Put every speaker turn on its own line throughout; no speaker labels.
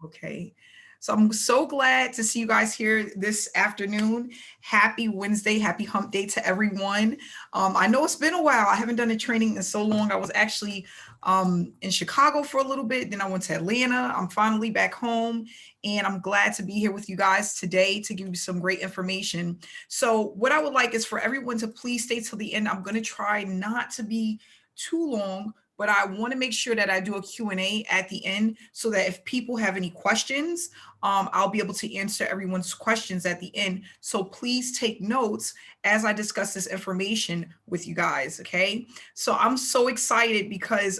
Okay. So I'm so glad to see you guys here this afternoon. Happy Wednesday, happy hump day to everyone. I know it's been a while. I haven't done a training in so long. I was actually in Chicago for a little bit. Then I went to Atlanta. I'm finally back home and I'm glad to be here with you guys today to give you some great information. So what I would like is for everyone to please stay till the end. I'm going to try not to be too long, but I want to make sure that I do a Q&A at the end so that if people have any questions, I'll be able to answer everyone's questions at the end. So please take notes as I discuss this information with you guys, okay? So I'm so excited because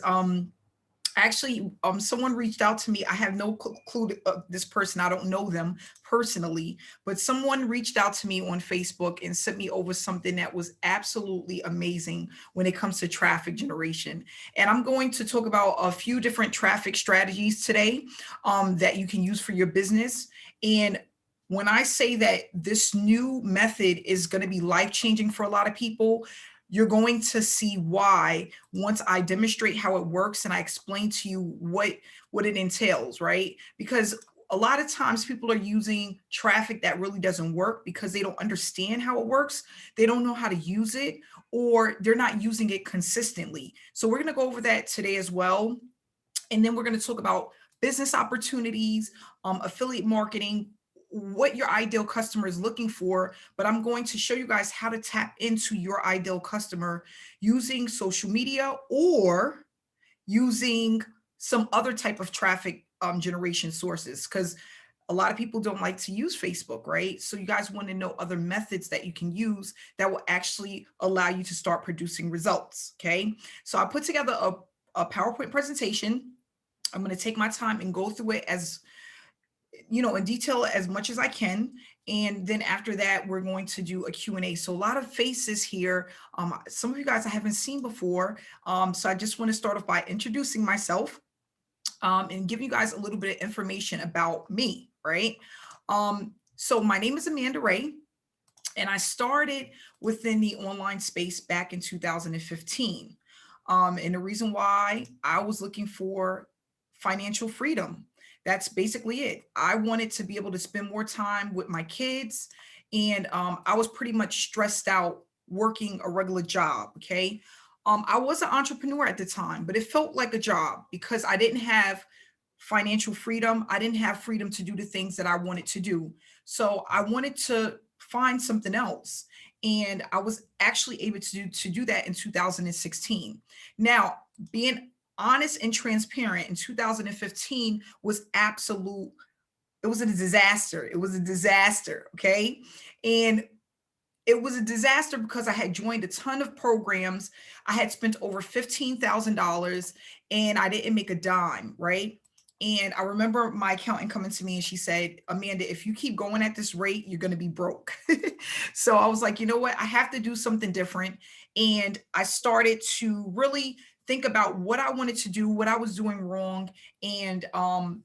actually someone reached out to me. I have no clue this person. I don't know them personally, but someone reached out to me on Facebook and sent me over something that was absolutely amazing when it comes to traffic generation. And I'm going to talk about a few different traffic strategies today that you can use for your business. And when I say that this new method is going to be life changing for a lot of people, you're going to see why once I demonstrate how it works and I explain to you what it entails, right? Because a lot of times people are using traffic that really doesn't work because they don't understand how it works. They don't know how to use it, or they're not using it consistently. So we're going to go over that today as well. And then we're going to talk about business opportunities, affiliate marketing, what your ideal customer is looking for, but I'm going to show you guys how to tap into your ideal customer using social media or using some other type of traffic generation sources, because a lot of people don't like to use Facebook, right? So you guys want to know other methods that you can use that will actually allow you to start producing results, okay? So I put together a PowerPoint presentation. I'm going to take my time and go through it as in detail as much as I can. And then after that, we're going to do a Q&A. So a lot of faces here. Some of you guys I haven't seen before. So I just want to start off by introducing myself and giving you guys a little bit of information about me, right? So my name is Amanda Ray, and I started within the online space back in 2015. And the reason why I was looking for financial freedom. That's basically it. I wanted to be able to spend more time with my kids. And I was pretty much stressed out working a regular job. Okay. I was an entrepreneur at the time, but it felt like a job because I didn't have financial freedom. I didn't have freedom to do the things that I wanted to do. So I wanted to find something else. And I was actually able to do that in 2016. Now, being honest and transparent, in 2015 was absolute, it was a disaster. It was a disaster. Okay. And it was a disaster because I had joined a ton of programs. I had spent over $15,000 and I didn't make a dime, right? And I remember my accountant coming to me and she said, Amanda, if you keep going at this rate, you're going to be broke. So I was like, you know what? I have to do something different. And I started to really think about what I wanted to do, what I was doing wrong, and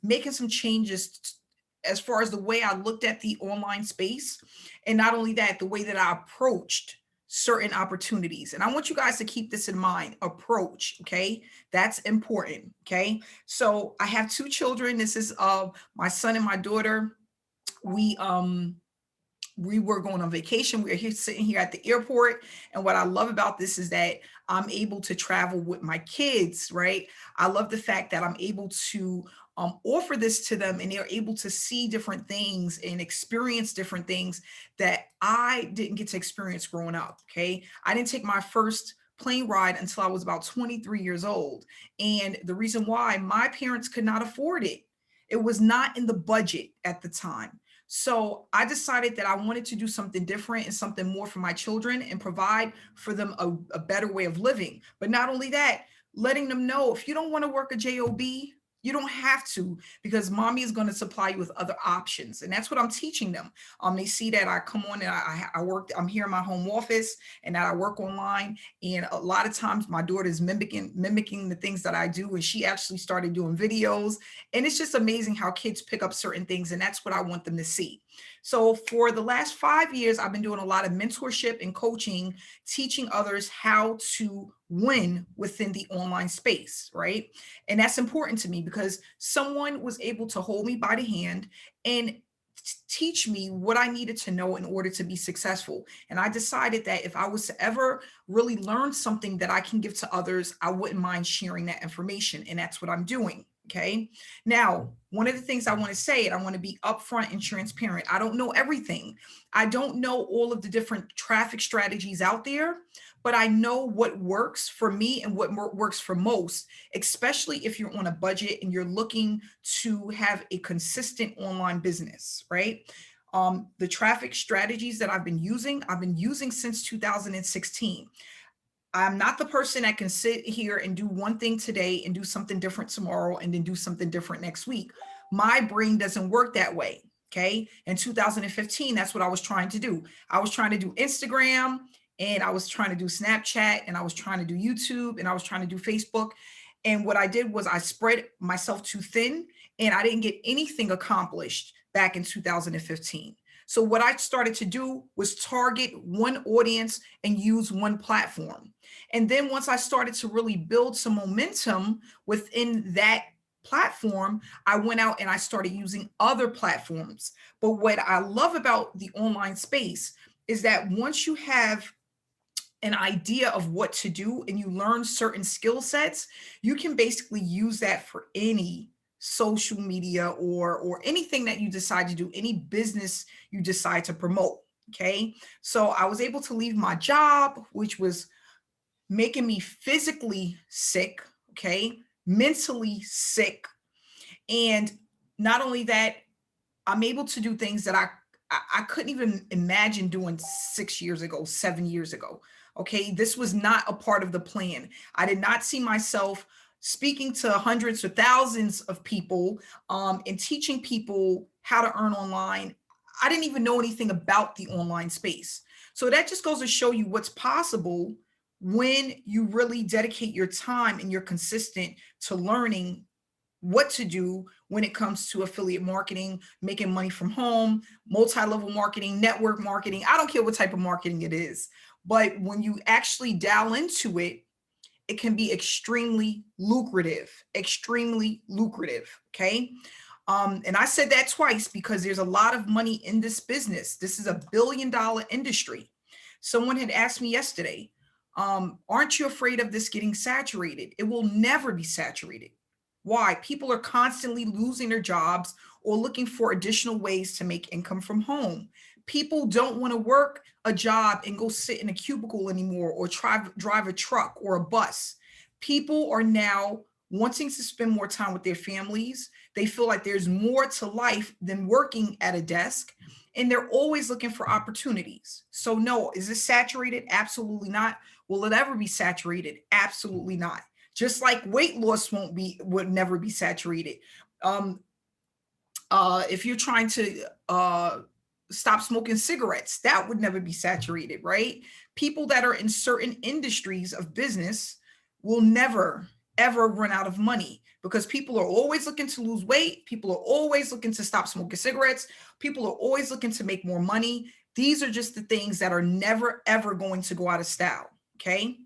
making some changes as far as the way I looked at the online space. And not only that, the way that I approached certain opportunities. And I want you guys to keep this in mind, approach, okay? That's important, okay? So I have two children. This is my son and my daughter. We were going on vacation. We are here sitting here at the airport. And what I love about this is that I'm able to travel with my kids, right? I love the fact that I'm able to offer this to them and they're able to see different things and experience different things that I didn't get to experience growing up. Okay. I didn't take my first plane ride until I was about 23 years old. And the reason why, my parents could not afford it. It was not in the budget at the time. So I decided that I wanted to do something different and something more for my children and provide for them a better way of living. But not only that, letting them know if you don't want to work a job, you don't have to, because mommy is going to supply you with other options. And that's what I'm teaching them. They see that I come on and I work, I'm here in my home office and that I work online. And a lot of times my daughter is mimicking the things that I do. And she actually started doing videos. And it's just amazing how kids pick up certain things. And that's what I want them to see. So for the last 5 years, I've been doing a lot of mentorship and coaching, teaching others how to win within the online space, right? And that's important to me because someone was able to hold me by the hand and teach me what I needed to know in order to be successful. And I decided that if I was to ever really learn something that I can give to others, I wouldn't mind sharing that information. And that's what I'm doing. Okay. Now, one of the things I want to say, and I want to be upfront and transparent, I don't know everything. I don't know all of the different traffic strategies out there, but I know what works for me and what works for most, especially if you're on a budget and you're looking to have a consistent online business, right? The traffic strategies that I've been using since 2016. I'm not the person that can sit here and do one thing today and do something different tomorrow and then do something different next week. My brain doesn't work that way. Okay. In 2015, that's what I was trying to do. I was trying to do Instagram, and I was trying to do Snapchat, and I was trying to do YouTube, and I was trying to do Facebook. And what I did was I spread myself too thin, and I didn't get anything accomplished back in 2015. So what I started to do was target one audience and use one platform. And then once I started to really build some momentum within that platform, I went out and I started using other platforms. But what I love about the online space is that once you have an idea of what to do and you learn certain skill sets, you can basically use that for any social media or anything that you decide to do, any business you decide to promote. Okay. So I was able to leave my job, which was making me physically sick, okay, mentally sick. And not only that, I'm able to do things that I couldn't even imagine doing 6 years ago, 7 years ago. Okay, this was not a part of the plan. I did not see myself speaking to hundreds or thousands of people and teaching people how to earn online. I didn't even know anything about the online space. So that just goes to show you what's possible when you really dedicate your time and you're consistent to learning what to do when it comes to affiliate marketing, making money from home, multi-level marketing, network marketing. I don't care what type of marketing it is, but when you actually dial into it, it can be extremely lucrative, extremely lucrative. Okay. And I said that twice because there's a lot of money in this business. This is $1 billion industry. Someone had asked me yesterday, aren't you afraid of this getting saturated? It will never be saturated. Why? People are constantly losing their jobs or looking for additional ways to make income from home. People don't want to work a job and go sit in a cubicle anymore or drive a truck or a bus. People are now wanting to spend more time with their families. They feel like there's more to life than working at a desk, and they're always looking for opportunities. So no, is this saturated? Absolutely not. Will it ever be saturated? Absolutely not. Just like weight loss would never be saturated. Um, if you're trying to stop smoking cigarettes, that would never be saturated, right? People that are in certain industries of business will never, ever run out of money because people are always looking to lose weight. People are always looking to stop smoking cigarettes. People are always looking to make more money. These are just the things that are never, ever going to go out of style. Okay.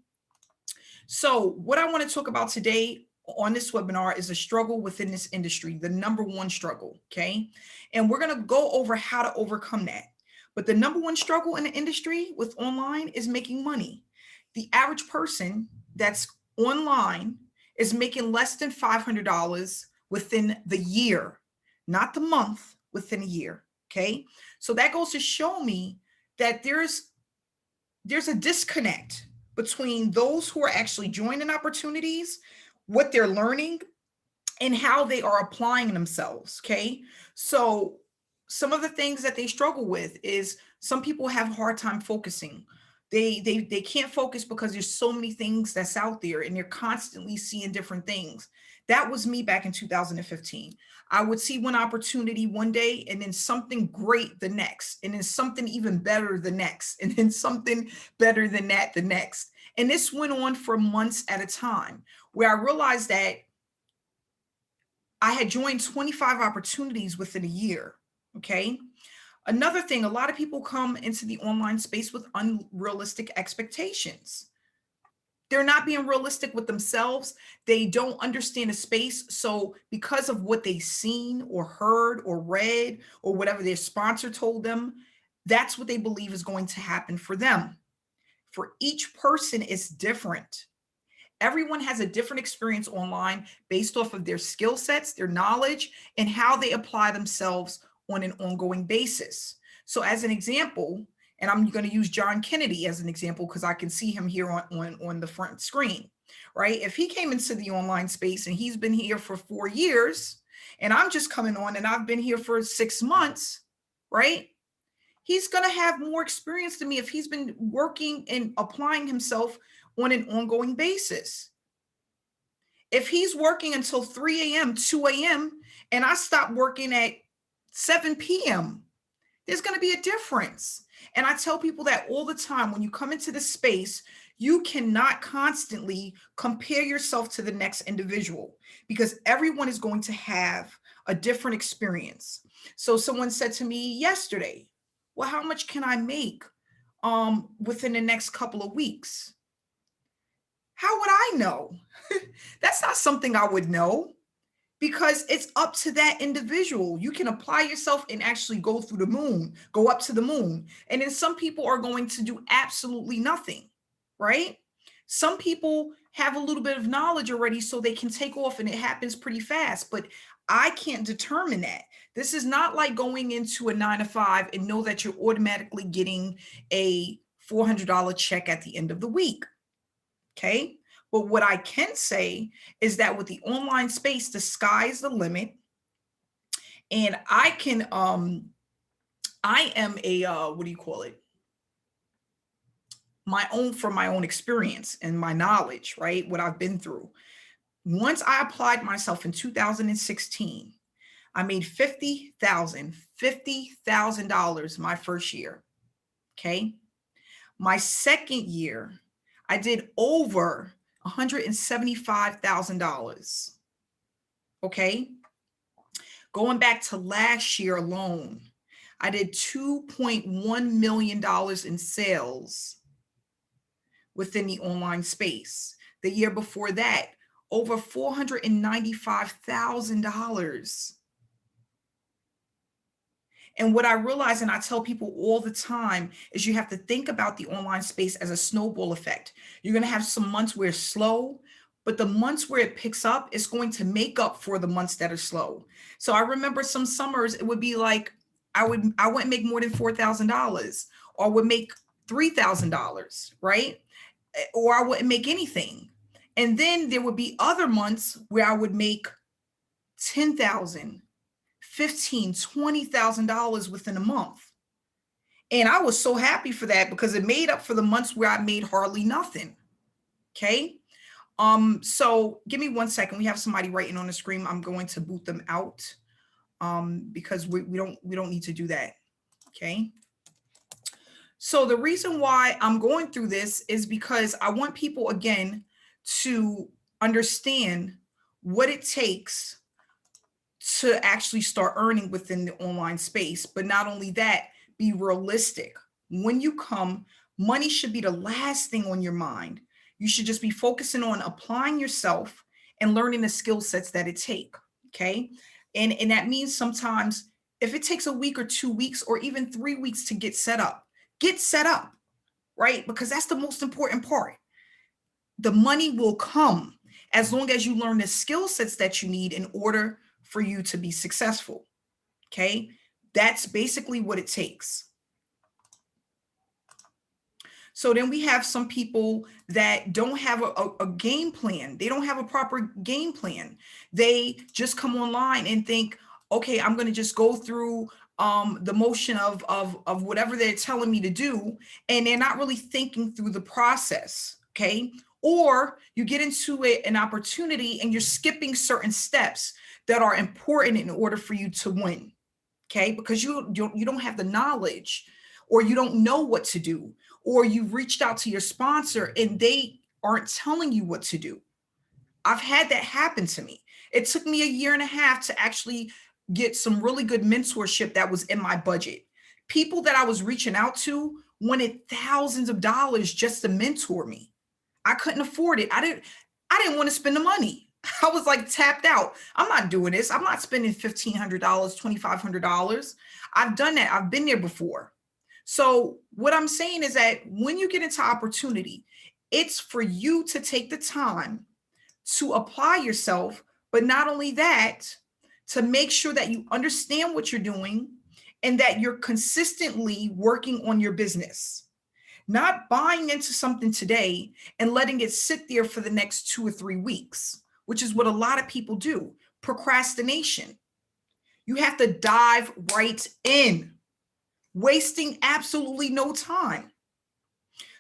So what I want to talk about today on this webinar is a struggle within this industry, the number one struggle, okay? And we're going to go over how to overcome that. But the number one struggle in the industry with online is making money. The average person that's online is making less than $500 within the year, not the month, within a year, okay? So that goes to show me that there's a disconnect between those who are actually joining opportunities, what they're learning, and how they are applying themselves. Okay. So some of the things that they struggle with is some people have a hard time focusing. They can't focus because there's so many things that's out there and they're constantly seeing different things. That was me back in 2015. I would see one opportunity one day and then something great the next, and then something even better the next, and then something better than that the next. And this went on for months at a time, where I realized that I had joined 25 opportunities within a year. Okay. Another thing, a lot of people come into the online space with unrealistic expectations. They're not being realistic with themselves. They don't understand the space. So, because of what they've seen or heard or read or whatever their sponsor told them, that's what they believe is going to happen for them. For each person, it's different. Everyone has a different experience online based off of their skill sets, their knowledge, and how they apply themselves on an ongoing basis. So, as an example, and I'm going to use John Kennedy as an example because I can see him here on the front screen, right? If he came into the online space and he's been here for 4 years, and I'm just coming on and I've been here for 6 months, right? He's going to have more experience than me if he's been working and applying himself on an ongoing basis. If he's working until 3 a.m., 2 a.m., and I stop working at 7 p.m., there's going to be a difference. And I tell people that all the time. When you come into the space, you cannot constantly compare yourself to the next individual because everyone is going to have a different experience. So someone said to me yesterday, well, how much can I make within the next couple of weeks? How would I know? That's not something I would know because it's up to that individual. You can apply yourself and actually go through the moon, go up to the moon. And then some people are going to do absolutely nothing, right? Some people have a little bit of knowledge already so they can take off and it happens pretty fast, but I can't determine that. This is not like going into a 9 to 5 and know that you're automatically getting a $400 check at the end of the week. Okay. But what I can say is that with the online space, the sky is the limit. And I am a, what do you call it? From my own experience and my knowledge, right? What I've been through. Once I applied myself in 2016, I made $50,000 my first year. Okay. My second year, I did over $175,000. Okay. Going back to last year alone, I did $2.1 million in sales within the online space. The year before that, over $495,000. And what I realize, and I tell people all the time, is you have to think about the online space as a snowball effect. You're going to have some months where it's slow, but the months where it picks up, it's going to make up for the months that are slow. So I remember some summers, it would be like, I wouldn't make more than $4,000 or would make $3,000, right? Or I wouldn't make anything. And then there would be other months where I would make $10,000, $15,000, $20,000 within a month. And I was so happy for that because it made up for the months where I made hardly nothing. Okay. So give me 1 second. We have somebody writing on the screen. I'm going to boot them out because we don't need to do that. Okay. So the reason why I'm going through this is because I want people, again, to understand what it takes to actually start earning within the online space. But not only that, be realistic. When you come, money should be the last thing on your mind. You should just be focusing on applying yourself and learning the skill sets that it takes. Okay. And that means sometimes if it takes a week or 2 weeks or even 3 weeks to get set up, right? Because that's the most important part. The money will come as long as you learn the skill sets that you need in order for you to be successful. Okay. That's basically what it takes. So then we have some people that don't have a game plan. They don't have a proper game plan. They just come online and think, okay, I'm going to just go through the motion of whatever they're telling me to do. And they're not really thinking through the process. Okay. Or you get into an opportunity and you're skipping certain steps that are important in order for you to win. Okay. Because you don't have the knowledge, or you don't know what to do, or you've reached out to your sponsor and they aren't telling you what to do. I've had that happen to me. It took me 1.5 years to actually get some really good mentorship that was in my budget. People that I was reaching out to wanted thousands of dollars just to mentor me. I couldn't afford it. I didn't want to spend the money. I was like tapped out. I'm not doing this. I'm not spending $1,500, $2,500. I've done that. I've been there before. So what I'm saying is that when you get into opportunity, it's for you to take the time to apply yourself, but not only that, to make sure that you understand what you're doing and that you're consistently working on your business, not buying into something today and letting it sit there for the next 2 or 3 weeks, which is what a lot of people do. Procrastination. You have to dive right in, wasting absolutely no time.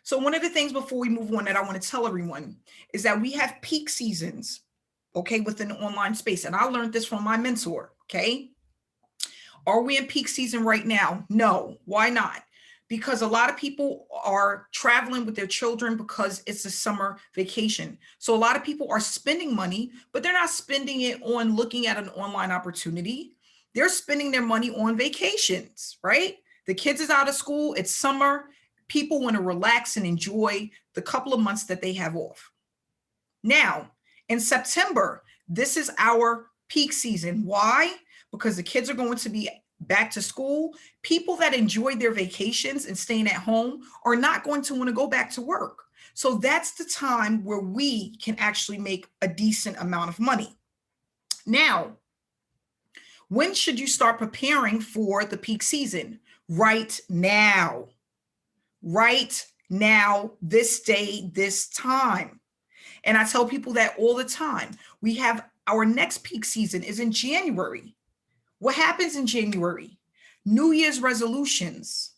So one of the things before we move on that I want to tell everyone is that we have peak seasons, okay, within the online space. And I learned this from my mentor, okay? Are we in peak season right now? No. Why not? Because a lot of people are traveling with their children because it's a summer vacation. So a lot of people are spending money, but they're not spending it on looking at an online opportunity. They're spending their money on vacations, right? The kids is out of school. It's summer. People want to relax and enjoy the couple of months that they have off. Now, in September, this is our peak season. Why? Because the kids are going to be back to school. People that enjoy their vacations and staying at home are not going to want to go back to work. So that's the time where we can actually make a decent amount of money. Now, when should you start preparing for the peak season? Right now. Right now, this day, this time. And I tell people that all the time. We have our next peak season is in January. What happens in January? New Year's resolutions,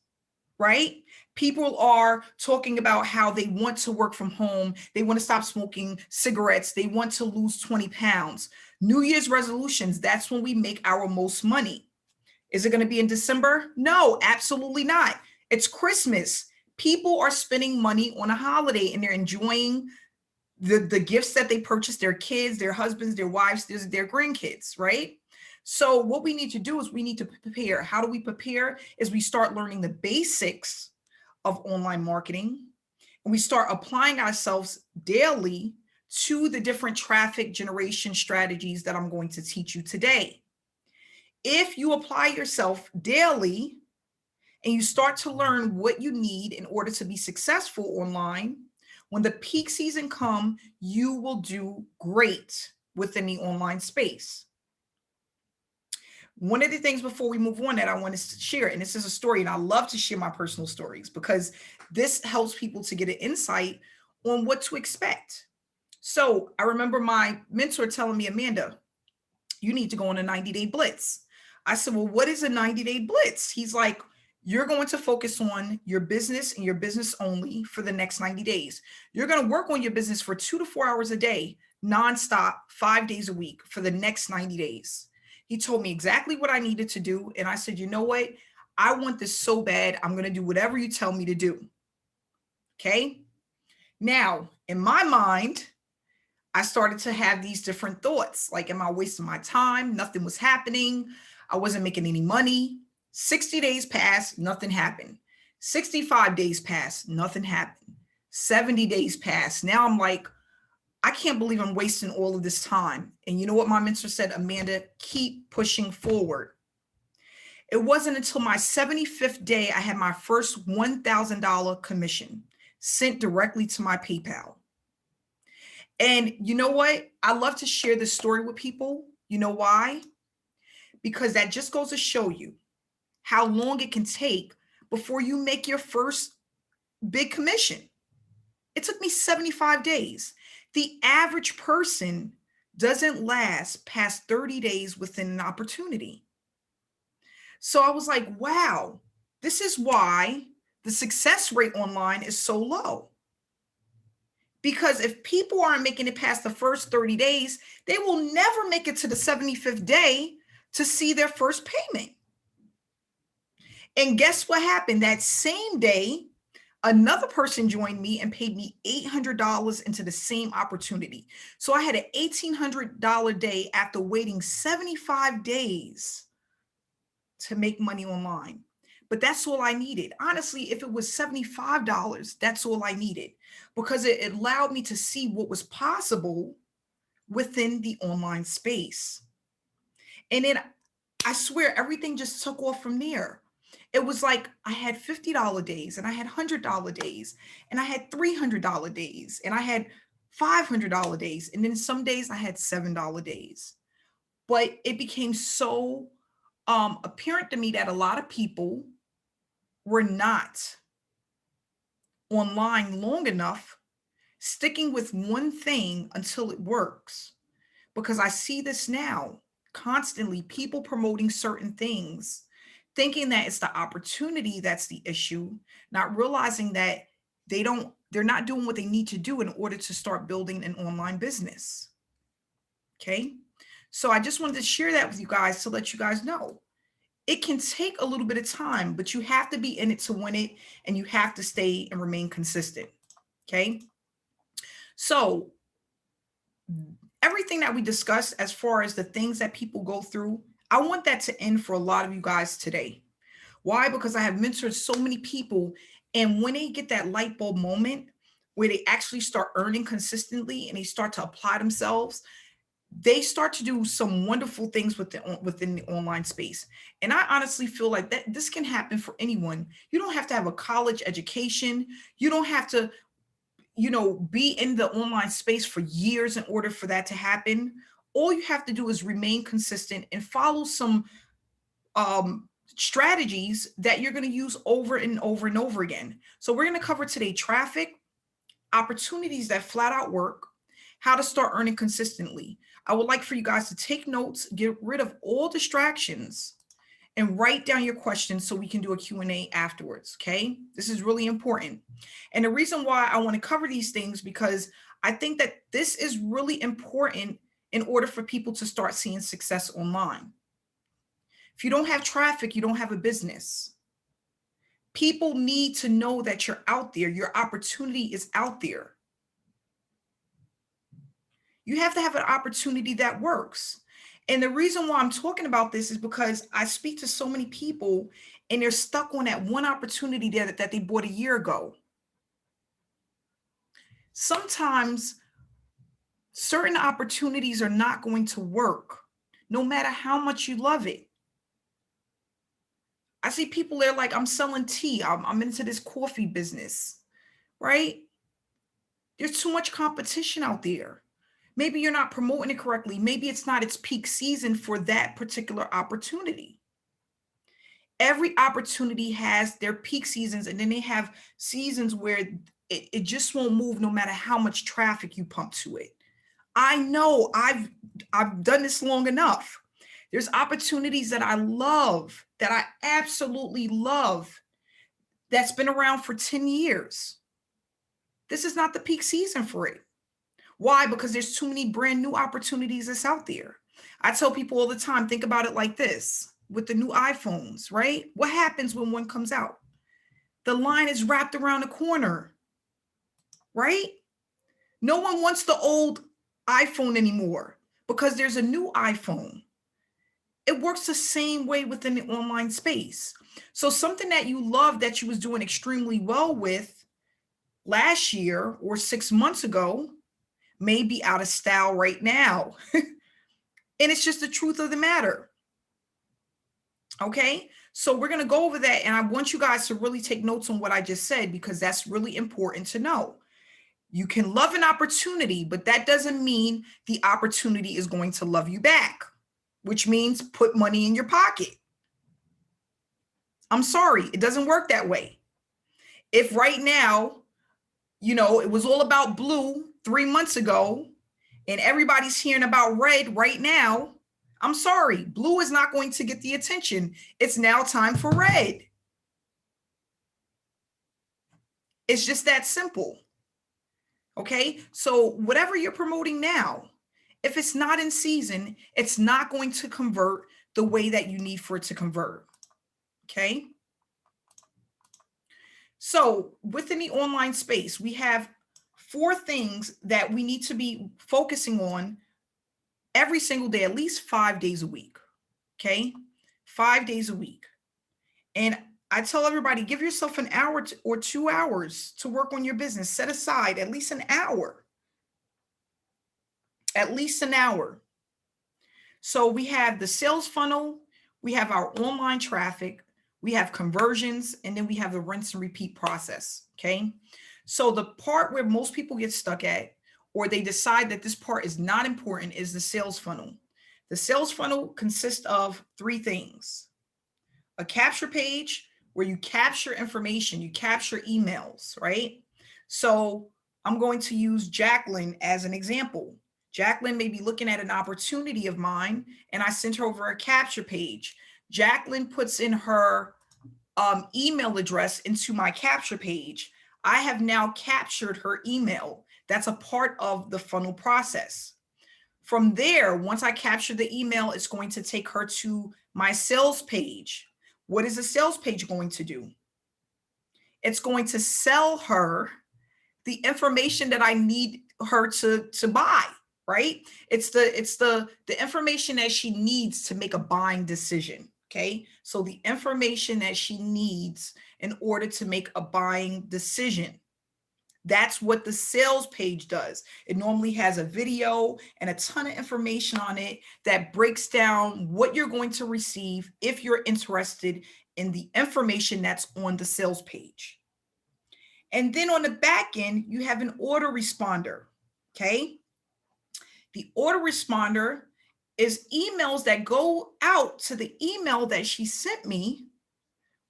right? People are talking about how they want to work from home. They want to stop smoking cigarettes. They want to lose 20 pounds. New Year's resolutions, that's when we make our most money. Is it going to be in December? No, absolutely not. It's Christmas. People are spending money on a holiday and they're enjoying the gifts that they purchased their kids, their husbands, their wives, their grandkids, right? So what we need to do is we need to prepare. How do we prepare? Is we start learning the basics of online marketing and we start applying ourselves daily to the different traffic generation strategies that I'm going to teach you today. If you apply yourself daily and you start to learn what you need in order to be successful online, when the peak season comes, you will do great within the online space. One of the things before we move on that I want to share, and this is a story, and I love to share my personal stories because this helps people to get an insight on what to expect. So I remember my mentor telling me, Amanda, you need to go on a 90-day blitz. I said, well, what is a 90-day blitz? He's like, you're going to focus on your business and your business only for the next 90 days. You're going to work on your business for 2 to 4 hours a day, nonstop, 5 days a week for the next 90 days. He told me exactly what I needed to do. And I said, you know what? I want this so bad. I'm going to do whatever you tell me to do. Okay. Now, in my mind, I started to have these different thoughts. Like, am I wasting my time? Nothing was happening. I wasn't making any money. 60 days passed, nothing happened. 65 days passed, nothing happened. 70 days passed. Now I'm like, I can't believe I'm wasting all of this time. And you know what my mentor said? Amanda, keep pushing forward. It wasn't until my 75th day I had my first $1,000 commission sent directly to my PayPal. And you know what? I love to share this story with people. You know why? Because that just goes to show you how long it can take before you make your first big commission. It took me 75 days. The average person doesn't last past 30 days within an opportunity. So I was like, wow, this is why the success rate online is so low. Because if people aren't making it past the first 30 days, they will never make it to the 75th day to see their first payment. And guess what happened? That same day, another person joined me and paid me $800 into the same opportunity. So I had an $1,800 day after waiting 75 days to make money online. but that's all I needed. Honestly, if it was $75, that's all I needed, because it allowed me to see what was possible within the online space. And then I swear everything just took off from there. It was like I had $50 days, and I had $100 days, and I had $300 days, and I had $500 days. And then some days I had $7 days. But it became so apparent to me that a lot of people were not online long enough, sticking with one thing until it works. Because I see this now constantly, people promoting certain things, thinking that it's the opportunity that's the issue, not realizing that they're not doing what they need to do in order to start building an online business. Okay. So I just wanted to share that with you guys to let you guys know it can take a little bit of time, but you have to be in it to win it, and you have to stay and remain consistent. Okay. So everything that we discussed as far as the things that people go through, I want that to end for a lot of you guys today. Why? Because I have mentored so many people, and when they get that light bulb moment where they actually start earning consistently and they start to apply themselves, they start to do some wonderful things within the online space. And I honestly feel like that this can happen for anyone. You don't have to have a college education. You don't have to, be in the online space for years in order for that to happen. All you have to do is remain consistent and follow some strategies that you're going to use over and over and over again. So we're going to cover today traffic, opportunities that flat out work, how to start earning consistently. I would like for you guys to take notes, get rid of all distractions, and write down your questions so we can do a Q&A afterwards, okay? This is really important. And the reason why I want to cover these things, because I think that this is really important in order for people to start seeing success online. If you don't have traffic, you don't have a business. People need to know that you're out there. Your opportunity is out there. You have to have an opportunity that works. And the reason why I'm talking about this is because I speak to so many people, and they're stuck on that one opportunity that they bought a year ago. Sometimes certain opportunities are not going to work, no matter how much you love it. I see people, they're like, I'm selling tea. I'm into this coffee business, right? There's too much competition out there. Maybe you're not promoting it correctly. Maybe it's not its peak season for that particular opportunity. Every opportunity has their peak seasons, and then they have seasons where it just won't move no matter how much traffic you pump to it. I know I've done this long enough. There's opportunities that I love, that I absolutely love, that's been around for 10 years. This is not the peak season for it. Why? Because there's too many brand new opportunities that's out there. I tell people all the time, think about it like this with the new iPhones, right? What happens when one comes out? The line is wrapped around the corner, right? No one wants the old iPhone anymore because there's a new iPhone. It works the same way within the online space. So something that you love, that you was doing extremely well with last year or 6 months ago, may be out of style right now. And it's just the truth of the matter. Okay, so we're going to go over that, and I want you guys to really take notes on what I just said, because that's really important to know. You can love an opportunity, but that doesn't mean the opportunity is going to love you back, which means put money in your pocket. I'm sorry, it doesn't work that way. If right now, it was all about blue 3 months ago, and everybody's hearing about red right now, I'm sorry, blue is not going to get the attention. It's now time for red. It's just that simple. Okay, so whatever you're promoting now, if it's not in season, it's not going to convert the way that you need for it to convert. Okay, so within the online space, we have 4 things that we need to be focusing on every single day, at least 5 days a week. Okay, 5 days a week. And I tell everybody, give yourself an hour or 2 hours to work on your business. Set aside at least an hour, at least an hour. So we have the sales funnel, we have our online traffic, we have conversions, and then we have the rinse and repeat process. Okay. So the part where most people get stuck at, or they decide that this part is not important, is the sales funnel. The sales funnel consists of three things: a capture page where you capture information, you capture emails, right? So I'm going to use Jacqueline as an example. Jacqueline may be looking at an opportunity of mine, and I sent her over a capture page. Jacqueline puts in her email address into my capture page. I have now captured her email. That's a part of the funnel process. From there, once I capture the email, it's going to take her to my sales page. What is the sales page going to do? It's going to sell her the information that I need her to buy, right? It's the information that she needs to make a buying decision. Okay. So the information that she needs in order to make a buying decision. That's what the sales page does. It normally has a video and a ton of information on it that breaks down what you're going to receive if you're interested in the information that's on the sales page. And then on the back end, you have an autoresponder. Okay. The autoresponder is emails that go out to the email that she sent me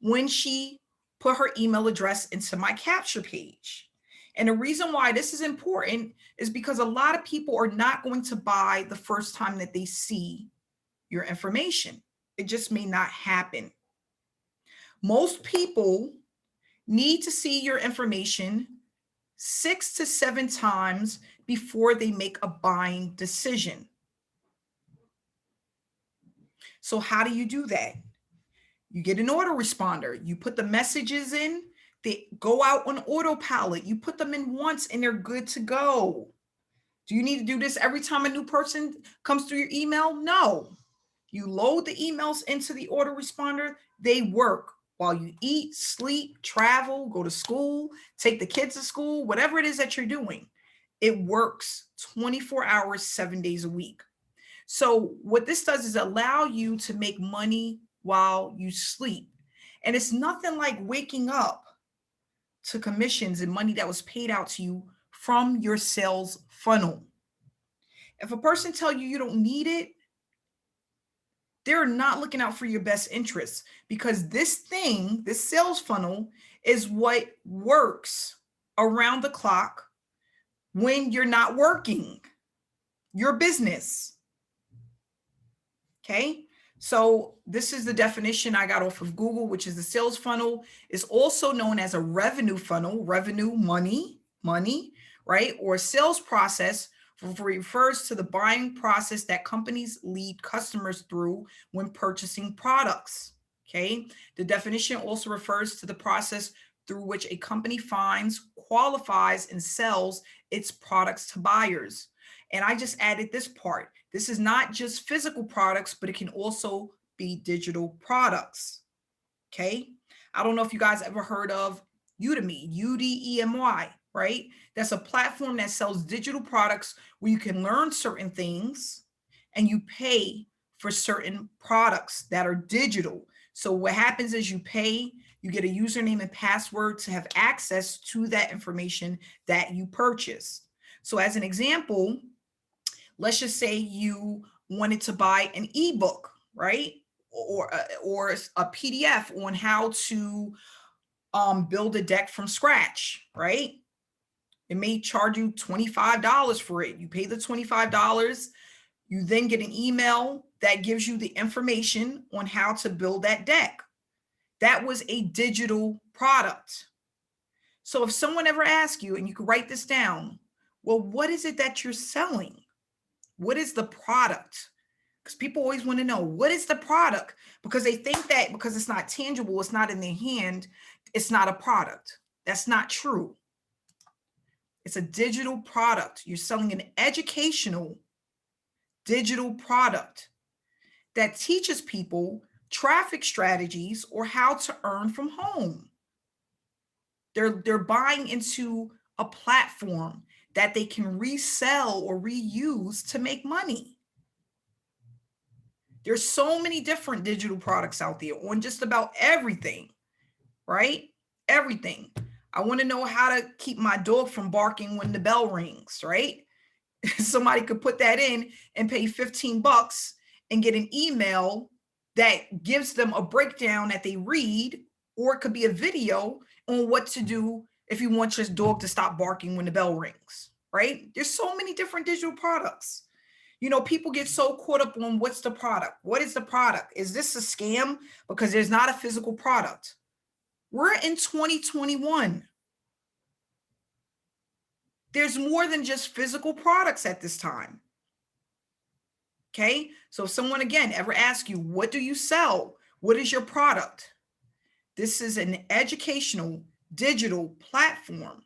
when she put her email address into my capture page. And the reason why this is important is because a lot of people are not going to buy the first time that they see your information. It just may not happen. Most people need to see your information 6 to 7 times before they make a buying decision. So how do you do that? You get an autoresponder. You put the messages in, they go out on autopilot. You put them in once and they're good to go. Do you need to do this every time a new person comes through your email? No. You load the emails into the autoresponder. They work while you eat, sleep, travel, go to school, take the kids to school, whatever it is that you're doing. It works 24 hours, 7 days a week. So what this does is allow you to make money while you sleep. And it's nothing like waking up to commissions and money that was paid out to you from your sales funnel. If a person tell you you don't need it, they're not looking out for your best interests, because this thing, this sales funnel, is what works around the clock when you're not working your business. Okay. So this is the definition I got off of Google, which is the sales funnel is also known as a revenue funnel, revenue, money, right? Or sales process refers to the buying process that companies lead customers through when purchasing products. Okay. The definition also refers to the process through which a company finds, qualifies, and sells its products to buyers. And I just added this part. This is not just physical products, but it can also be digital products. Okay. I don't know if you guys ever heard of Udemy, Udemy, right? That's a platform that sells digital products where you can learn certain things and you pay for certain products that are digital. So what happens is you pay, you get a username and password to have access to that information that you purchased. So as an example, let's just say you wanted to buy an ebook, right? Or a PDF on how to build a deck from scratch, right? It may charge you $25 for it. You pay the $25. You then get an email that gives you the information on how to build that deck. That was a digital product. So if someone ever asks you, and you can write this down, well, what is it that you're selling? What is the product? Because people always want to know, what is the product? Because they think that because it's not tangible, it's not in their hand, it's not a product. That's not true. It's a digital product. You're selling an educational digital product that teaches people traffic strategies or how to earn from home. They're buying into a platform that they can resell or reuse to make money. There's so many different digital products out there on just about everything, right? Everything. I want to know how to keep my dog from barking when the bell rings, right? Somebody could put that in and pay 15 bucks and get an email that gives them a breakdown that they read, or it could be a video on what to do if you want your dog to stop barking when the bell rings, right? There's so many different digital products. You know, people get so caught up on what's the product? What is the product? Is this a scam? Because there's not a physical product. We're in 2021. There's more than just physical products at this time. Okay, so if someone again ever asks you, what do you sell? What is your product? This is an educational digital platform.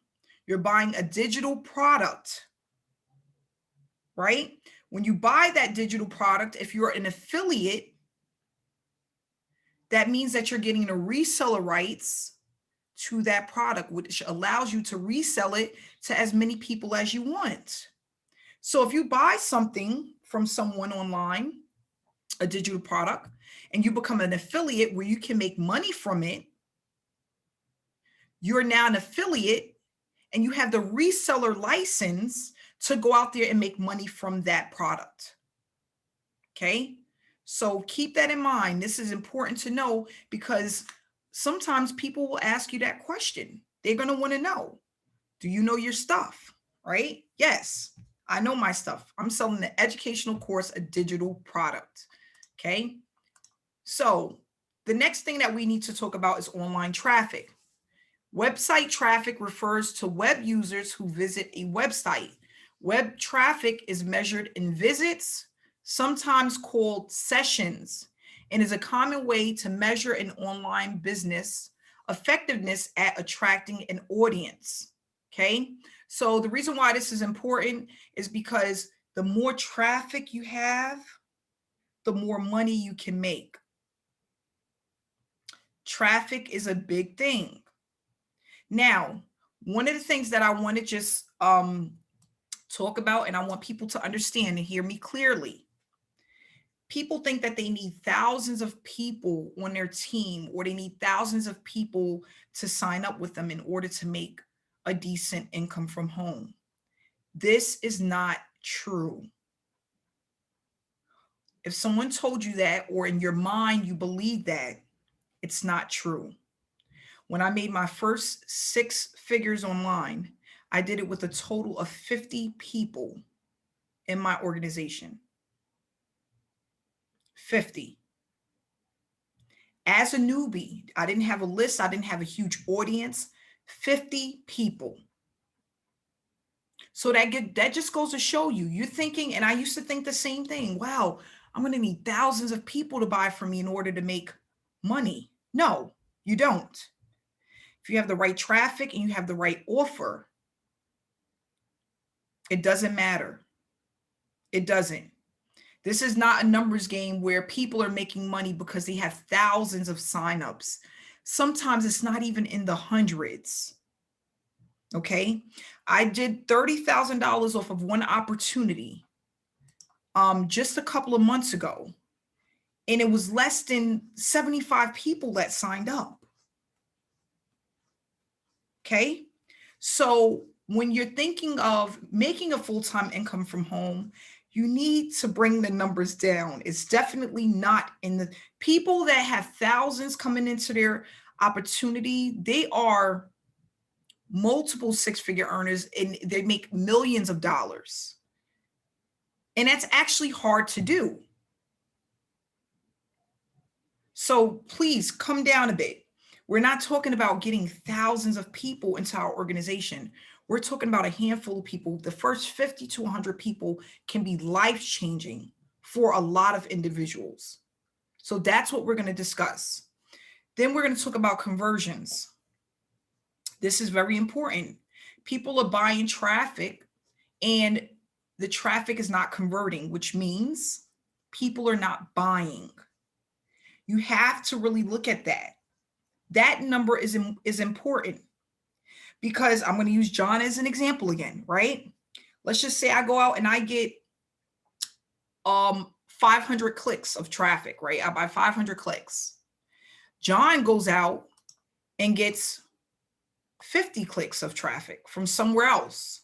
You're buying a digital product, right? When you buy that digital product, if you're an affiliate, that means that you're getting the reseller rights to that product, which allows you to resell it to as many people as you want. So if you buy something from someone online, a digital product, and you become an affiliate where you can make money from it, you're now an affiliate and you have the reseller license to go out there and make money from that product. Okay, so keep that in mind. This is important to know because sometimes people will ask you that question. They're going to want to know, do you know your stuff? Right? Yes, I know my stuff. I'm selling an educational course, a digital product. Okay, so the next thing that we need to talk about is online traffic. Website traffic refers to web users who visit a website. Web traffic is measured in visits, sometimes called sessions, and is a common way to measure an online business effectiveness at attracting an audience. Okay, so the reason why this is important is because the more traffic you have, the more money you can make. Traffic is a big thing. Now, one of the things that I want to just talk about, and I want people to understand and hear me clearly. People think that they need thousands of people on their team, or they need thousands of people to sign up with them in order to make a decent income from home. This is not true. If someone told you that, or in your mind you believe that, it's not true. When I made my first 6 figures online, I did it with a total of 50 people in my organization. 50. As a newbie, I didn't have a list. I didn't have a huge audience. 50 people. So that just goes to show you, you're thinking, and I used to think the same thing. Wow, I'm going to need thousands of people to buy from me in order to make money. No, you don't. If you have the right traffic and you have the right offer, it doesn't matter. It doesn't. This is not a numbers game where people are making money because they have thousands of signups. Sometimes it's not even in the hundreds. Okay. I did $30,000 off of one opportunity just a couple of months ago. And it was less than 75 people that signed up. Okay. So when you're thinking of making a full-time income from home, you need to bring the numbers down. It's definitely not in the people that have thousands coming into their opportunity. They are multiple 6-figure earners and they make millions of dollars. And that's actually hard to do. So please come down a bit. We're not talking about getting thousands of people into our organization. We're talking about a handful of people. The first 50 to 100 people can be life-changing for a lot of individuals. So that's what we're going to discuss. Then we're going to talk about conversions. This is very important. People are buying traffic and the traffic is not converting, which means people are not buying. You have to really look at that. That number is important, because I'm going to use John as an example again, right? Let's just say I go out and I get 500 clicks of traffic, right? I buy 500 clicks. John goes out and gets 50 clicks of traffic from somewhere else.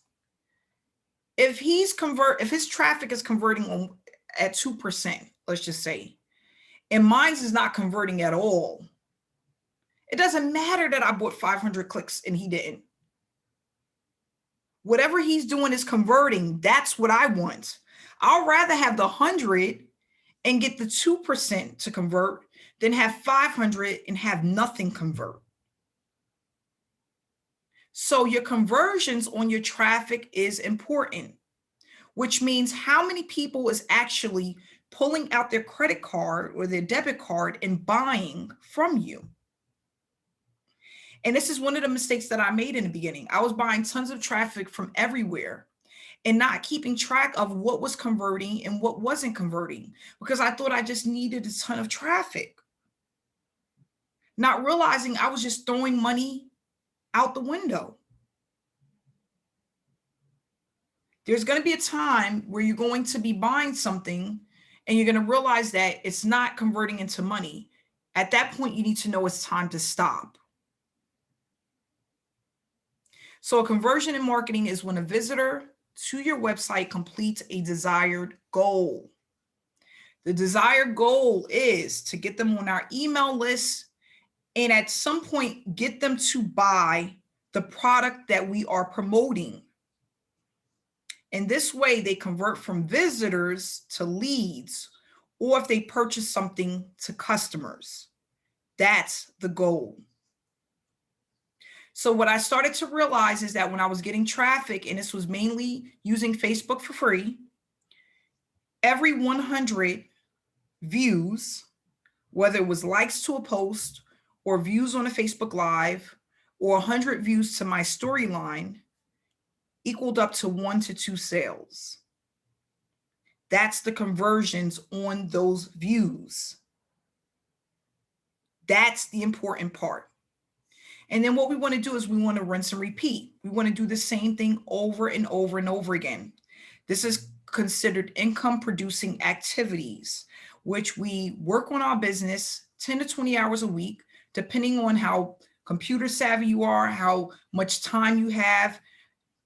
If his traffic is converting at 2%, let's just say, and mine is not converting at all, it doesn't matter that I bought 500 clicks and he didn't. Whatever he's doing is converting. That's what I want. I'll rather have the 100 and get the 2% to convert than have 500 and have nothing convert. So your conversions on your traffic is important, which means how many people is actually pulling out their credit card or their debit card and buying from you. And this is one of the mistakes that I made in the beginning. I was buying tons of traffic from everywhere and not keeping track of what was converting and what wasn't converting, because I thought I just needed a ton of traffic. Not realizing I was just throwing money out the window. There's going to be a time where you're going to be buying something and you're going to realize that it's not converting into money. At that point, you need to know it's time to stop. So a conversion in marketing is when a visitor to your website completes a desired goal. The desired goal is to get them on our email list and at some point get them to buy the product that we are promoting. And this way they convert from visitors to leads, or if they purchase something, to customers. That's the goal. So what I started to realize is that when I was getting traffic, and this was mainly using Facebook for free, every 100 views, whether it was likes to a post or views on a Facebook Live or 100 views to my storyline, equaled up to 1 to 2 sales. That's the conversions on those views. That's the important part. And then what we want to do is we want to rinse and repeat. We want to do the same thing over and over and over again. This is considered income producing activities, which we work on our business 10 to 20 hours a week, depending on how computer savvy you are, how much time you have,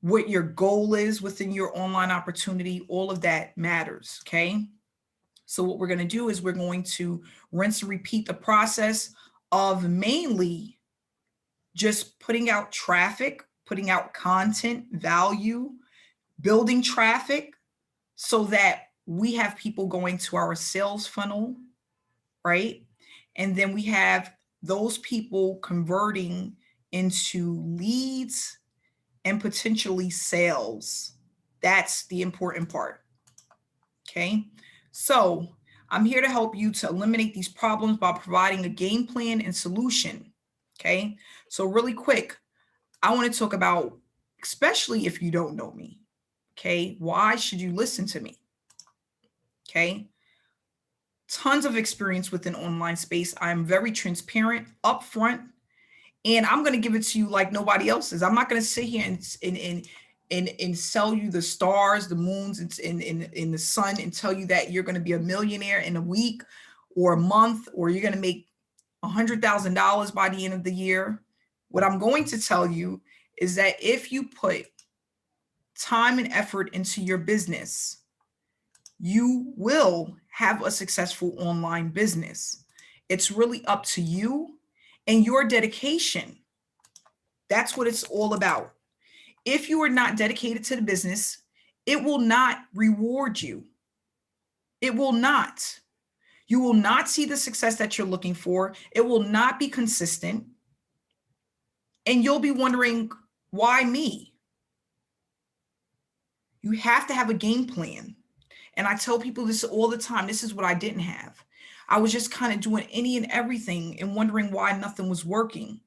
what your goal is within your online opportunity. All of that matters, okay? So what we're going to do is we're going to rinse and repeat the process of mainly just putting out traffic, putting out content, value, building traffic so that we have people going to our sales funnel, right? And then we have those people converting into leads and potentially sales. That's the important part, okay? So I'm here to help you to eliminate these problems by providing a game plan and solution, okay? So really quick, I want to talk about, especially if you don't know me, okay? Why should you listen to me? Okay? Tons of experience within online space. I'm very transparent, upfront, and I'm going to give it to you like nobody else is. I'm not going to sit here and sell you the stars, the moons, in the sun, and tell you that you're going to be a millionaire in a week or a month, or you're going to make $100,000 by the end of the year. What I'm going to tell you is that if you put time and effort into your business, you will have a successful online business. It's really up to you and your dedication. That's what it's all about. If you are not dedicated to the business, it will not reward you. It will not. You will not see the success that you're looking for. It will not be consistent. And you'll be wondering, why me? You have to have a game plan. And I tell people this all the time. This is what I didn't have. I was just kind of doing any and everything and wondering why nothing was working.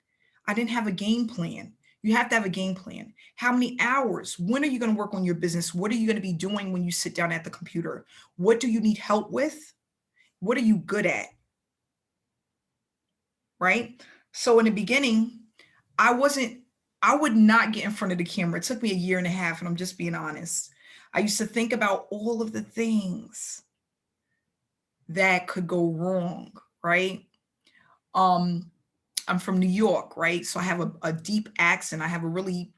I didn't have a game plan. You have to have a game plan. How many hours? When are you going to work on your business? What are you going to be doing when you sit down at the computer? What do you need help with? What are you good at? right? So in the beginning, I would not get in front of the camera. It took me a year and a half, and I'm just being honest. I used to think about all of the things that could go wrong, right? Um, I'm from New York, right? So I have a deep accent. I have a really,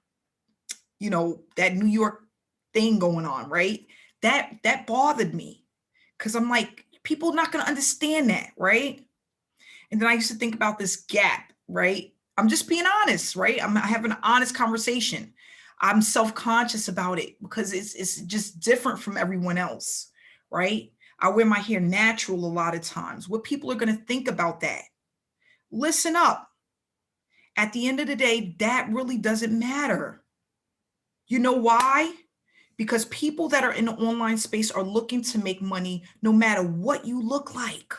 that New York thing going on, right? That bothered me because I'm like, people not gonna understand that, right? And then I used to think about this gap, right? I'm just being honest, right? I have an honest conversation. I'm self-conscious about it because it's just different from everyone else, right? I wear my hair natural a lot of times. What people are going to think about that? Listen up. At the end of the day, that really doesn't matter. You know why? Because people that are in the online space are looking to make money no matter what you look like.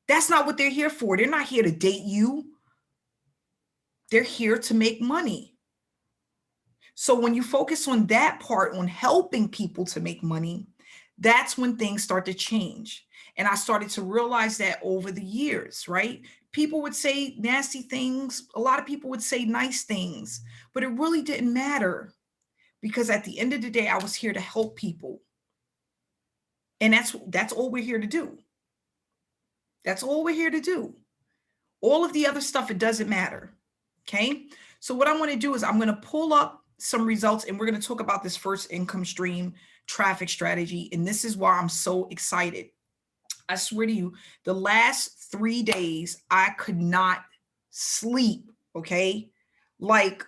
That's not what they're here for. They're not here to date you. They're here to make money. So when you focus on that part, on helping people to make money, that's when things start to change. And I started to realize that over the years, right? People would say nasty things. A lot of people would say nice things, but it really didn't matter because at the end of the day, I was here to help people. And that's all we're here to do. That's all we're here to do. All of the other stuff, it doesn't matter. Okay. So what I want to do is I'm going to pull up some results and we're going to talk about this first income stream traffic strategy. And this is why I'm so excited. I swear to you, the last 3 days, I could not sleep. Okay. Like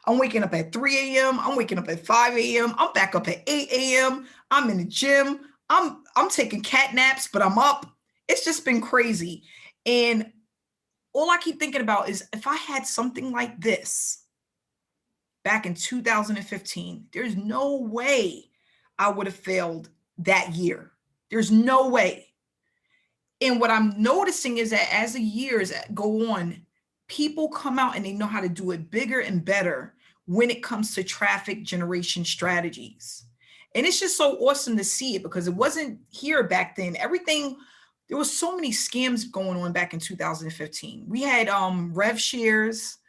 I'm waking up at 3 a.m. I'm waking up at 5 a.m. I'm back up at 8 a.m. I'm in the gym. I'm taking cat naps, but I'm up. It's just been crazy. And all I keep thinking about is if I had something like this back in 2015, there's no way I would have failed that year. There's no way. And what I'm noticing is that as the years go on, people come out and they know how to do it bigger and better when it comes to traffic generation strategies. And it's just so awesome to see it because it wasn't here back then. There was so many scams going on back in 2015. We had rev shares,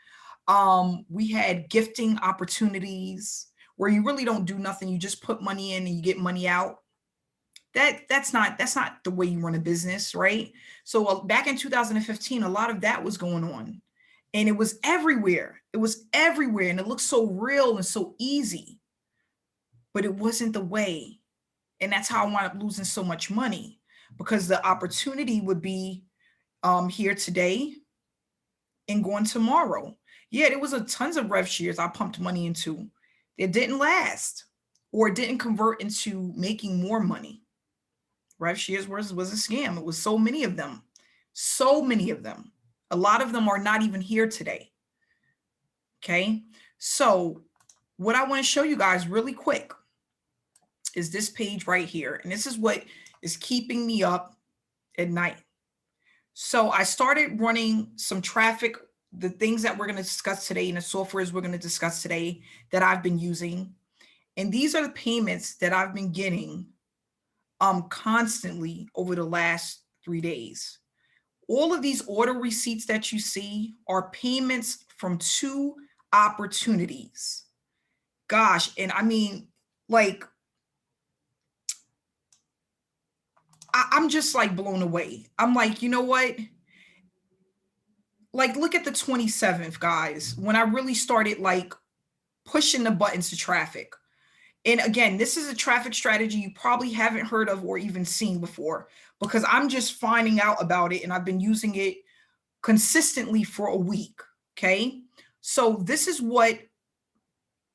we had gifting opportunities where you really don't do nothing. You just put money in and you get money out. That's not the way you run a business, right? So back in 2015, a lot of that was going on, and it was everywhere. It was everywhere, and it looked so real and so easy, but it wasn't the way. And that's how I wound up losing so much money because the opportunity would be here today and going tomorrow. Yeah, there was a tons of rev shares I pumped money into. It didn't last or it didn't convert into making more money. Rev shares was a scam. It was so many of them. So many of them. A lot of them are not even here today. Okay. So what I want to show you guys really quick is this page right here. And this is what is keeping me up at night. So I started running some traffic, the things that we're going to discuss today and the softwares we're going to discuss today that I've been using. And these are the payments that I've been getting constantly over the last 3 days. All of these order receipts that you see are payments from 2 opportunities. Gosh, and I mean, like, I'm just like blown away. I'm like, you know what? Like, look at the 27th, guys, when I really started like pushing the buttons to traffic. And again, this is a traffic strategy you probably haven't heard of or even seen before because I'm just finding out about it and I've been using it consistently for a week. Okay. So this is what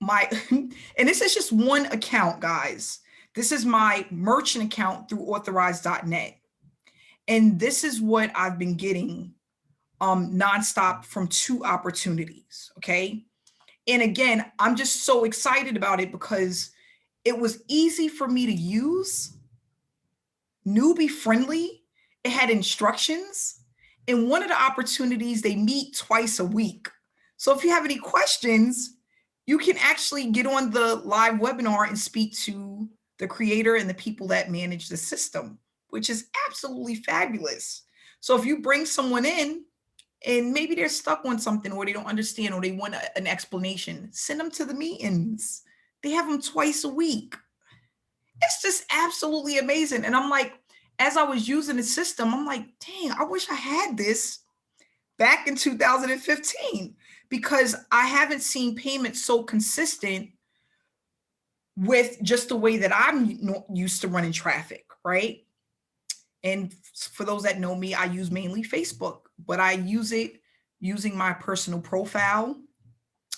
and this is just one account, guys. This is my merchant account through authorize.net. And this is what I've been getting nonstop from 2 opportunities. Okay. And again, I'm just so excited about it because it was easy for me to use, newbie friendly. It had instructions. And one of the opportunities, they meet twice a week. So if you have any questions, you can actually get on the live webinar and speak to the creator and the people that manage the system, which is absolutely fabulous. So if you bring someone in, and maybe they're stuck on something or they don't understand or they want an explanation. Send them to the meetings. They have them twice a week. It's just absolutely amazing. And I'm like, as I was using the system, I'm like, dang, I wish I had this back in 2015 because I haven't seen payments so consistent with just the way that I'm used to running traffic, right? And for those that know me, I use mainly Facebook, but I use it using my personal profile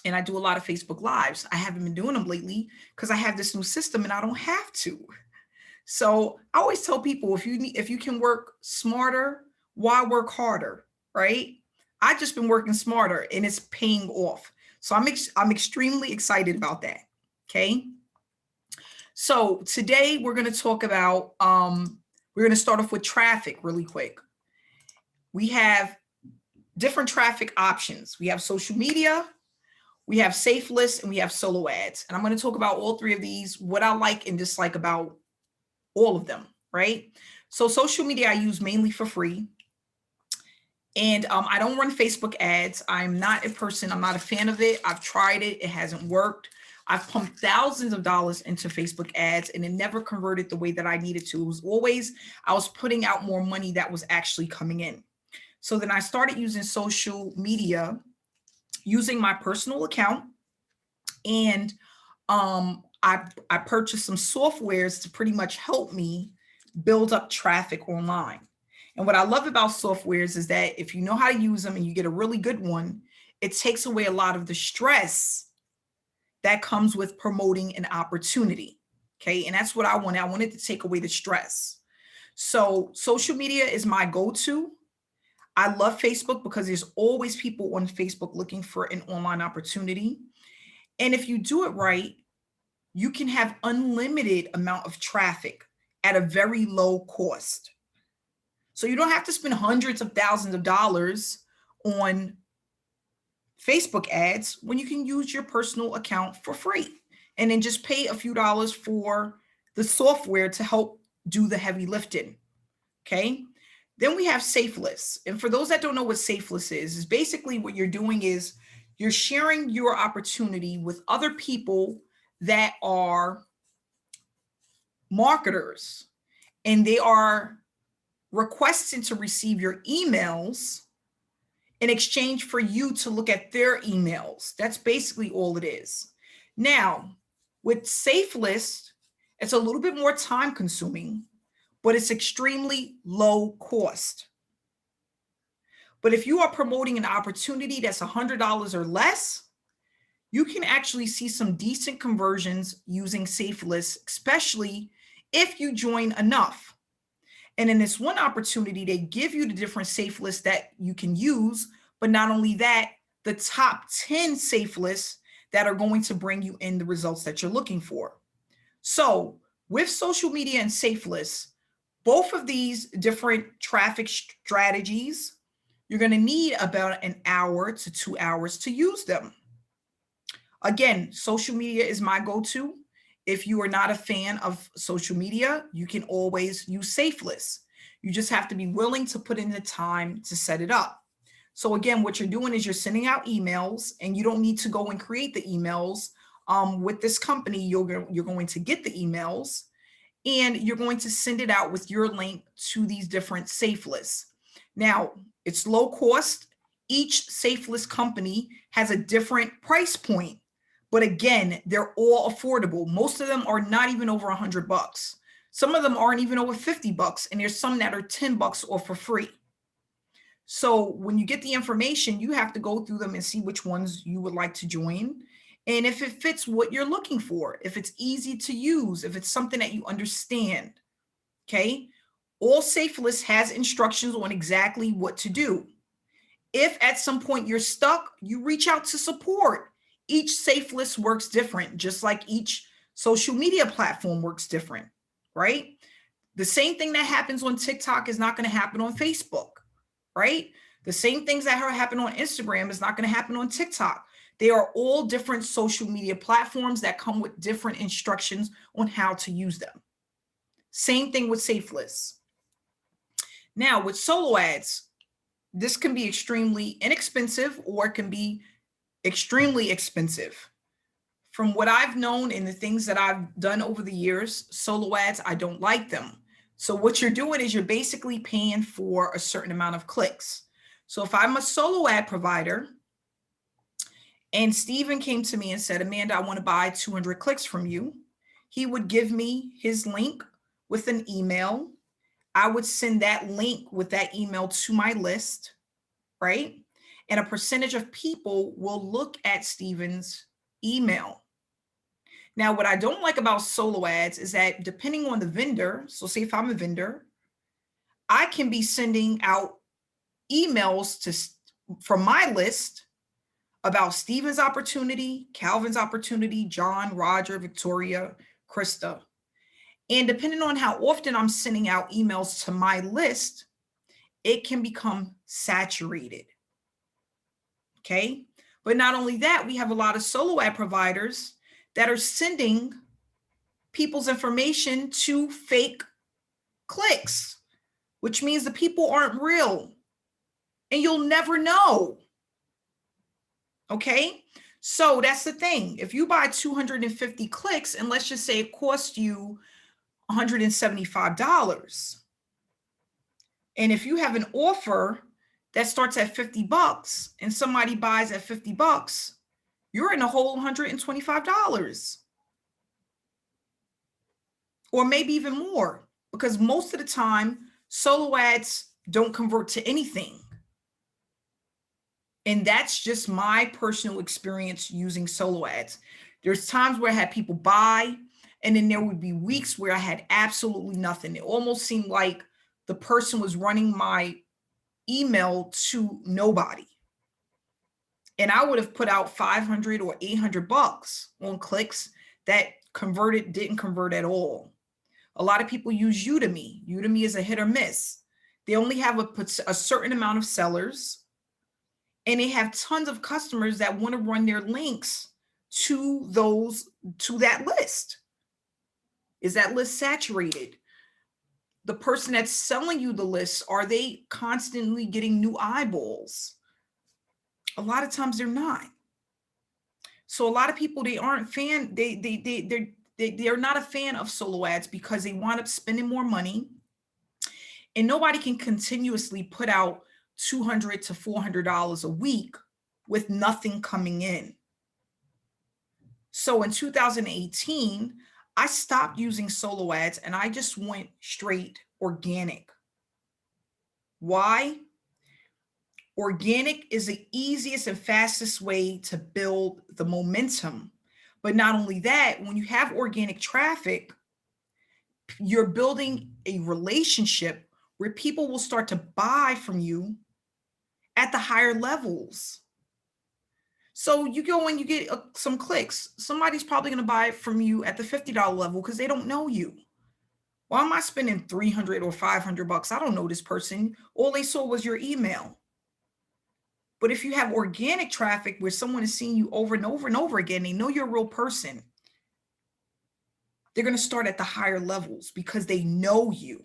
and I do a lot of Facebook Lives. I haven't been doing them lately because I have this new system and I don't have to. So I always tell people if you can work smarter, why work harder, right? I just been working smarter and it's paying off. So I'm extremely excited about that. Okay. So today we're going to talk about we're going to start off with traffic really quick. We have different traffic options. We have social media, we have safe lists, and we have solo ads. And I'm going to talk about all three of these, what I like and dislike about all of them, right? So social media I use mainly for free. And I don't run Facebook ads. I'm not a fan of it. I've tried it. It hasn't worked. I've pumped thousands of dollars into Facebook ads and it never converted the way that I needed to. It was always, I was putting out more money that was actually coming in. So then I started using social media, using my personal account. And I purchased some softwares to pretty much help me build up traffic online. And what I love about softwares is that if you know how to use them and you get a really good one, it takes away a lot of the stress that comes with promoting an opportunity. Okay. And that's what I wanted. I wanted to take away the stress. So social media is my go-to. I love Facebook because there's always people on Facebook looking for an online opportunity. And if you do it right, you can have unlimited amount of traffic at a very low cost. So you don't have to spend hundreds of thousands of dollars on Facebook ads when you can use your personal account for free and then just pay a few dollars for the software to help do the heavy lifting. Okay. Then we have safe lists. And for those that don't know what safe lists is basically what you're doing is you're sharing your opportunity with other people that are marketers and they are requesting to receive your emails in exchange for you to look at their emails. That's basically all it is. Now, with safe list, it's a little bit more time consuming, but it's extremely low cost. But if you are promoting an opportunity that's $100 or less, you can actually see some decent conversions using safe lists, especially if you join enough. And in this one opportunity, they give you the different safe lists that you can use. But not only that, the top 10 safe lists that are going to bring you in the results that you're looking for. So with social media and safe lists, both of these different traffic strategies, you're going to need about an hour to 2 hours to use them. Again, social media is my go-to. If you are not a fan of social media, you can always use safe lists. You just have to be willing to put in the time to set it up. So again, what you're doing is you're sending out emails and you don't need to go and create the emails. With this company, you're going to get the emails and you're going to send it out with your link to these different safe lists. Now, it's low cost. Each safe list company has a different price point. But again, they're all affordable. Most of them are not even over $100. Some of them aren't even over $50. And there's some that are $10 or for free. So when you get the information, you have to go through them and see which ones you would like to join. And if it fits what you're looking for, if it's easy to use, if it's something that you understand, okay? All safe lists has instructions on exactly what to do. If at some point you're stuck, you reach out to support. Each safe list works different, just like each social media platform works different, right? The same thing that happens on TikTok is not going to happen on Facebook, right? The same things that happen on Instagram is not going to happen on TikTok. They are all different social media platforms that come with different instructions on how to use them. Same thing with safe lists. Now with solo ads, This can be extremely inexpensive or it can be extremely expensive. From what I've known and the things that I've done over the years, solo ads, I don't like them. So what you're doing is you're basically paying for a certain amount of clicks. So if I'm a solo ad provider and Steven came to me and said, Amanda, I want to buy 200 clicks from you, he would give me his link with an email. I would send that link with that email to my list, right? And a percentage of people will look at Steven's email. Now, what I don't like about solo ads is that depending on the vendor, so say if I'm a vendor, I can be sending out emails from my list about Steven's opportunity, Calvin's opportunity, John, Roger, Victoria, Krista. And depending on how often I'm sending out emails to my list, it can become saturated. Okay. But not only that, we have a lot of solo ad providers that are sending people's information to fake clicks, which means the people aren't real and you'll never know. Okay. So that's the thing. If you buy 250 clicks and let's just say it costs you $175. And if you have an offer that starts at $50 and somebody buys at $50, you're in a whole $125. Or maybe even more, because most of the time, solo ads don't convert to anything. And that's just my personal experience using solo ads. There's times where I had people buy, and then there would be weeks where I had absolutely nothing. It almost seemed like the person was running my email to nobody. And I would have put out 500 or 800 bucks on clicks that didn't convert at all. A lot of people use Udemy. Udemy is a hit or miss. They only have a certain amount of sellers, and they have tons of customers that want to run their links to that list. Is that list saturated? The person that's selling you the list, are they constantly getting new eyeballs? A lot of times they're not. So a lot of people, they're not a fan of solo ads because they wind up spending more money, and nobody can continuously put out $200 to $400 a week with nothing coming in. So in 2018, I stopped using solo ads and I just went straight organic. Why? Organic is the easiest and fastest way to build the momentum. But not only that, when you have organic traffic, you're building a relationship where people will start to buy from you at the higher levels. So you go and you get some clicks. Somebody's probably going to buy it from you at the $50 level because they don't know you. Why am I spending 300 or 500 bucks? I don't know this person. All they saw was your email. But if you have organic traffic where someone is seeing you over and over and over again, they know you're a real person, they're going to start at the higher levels because they know you.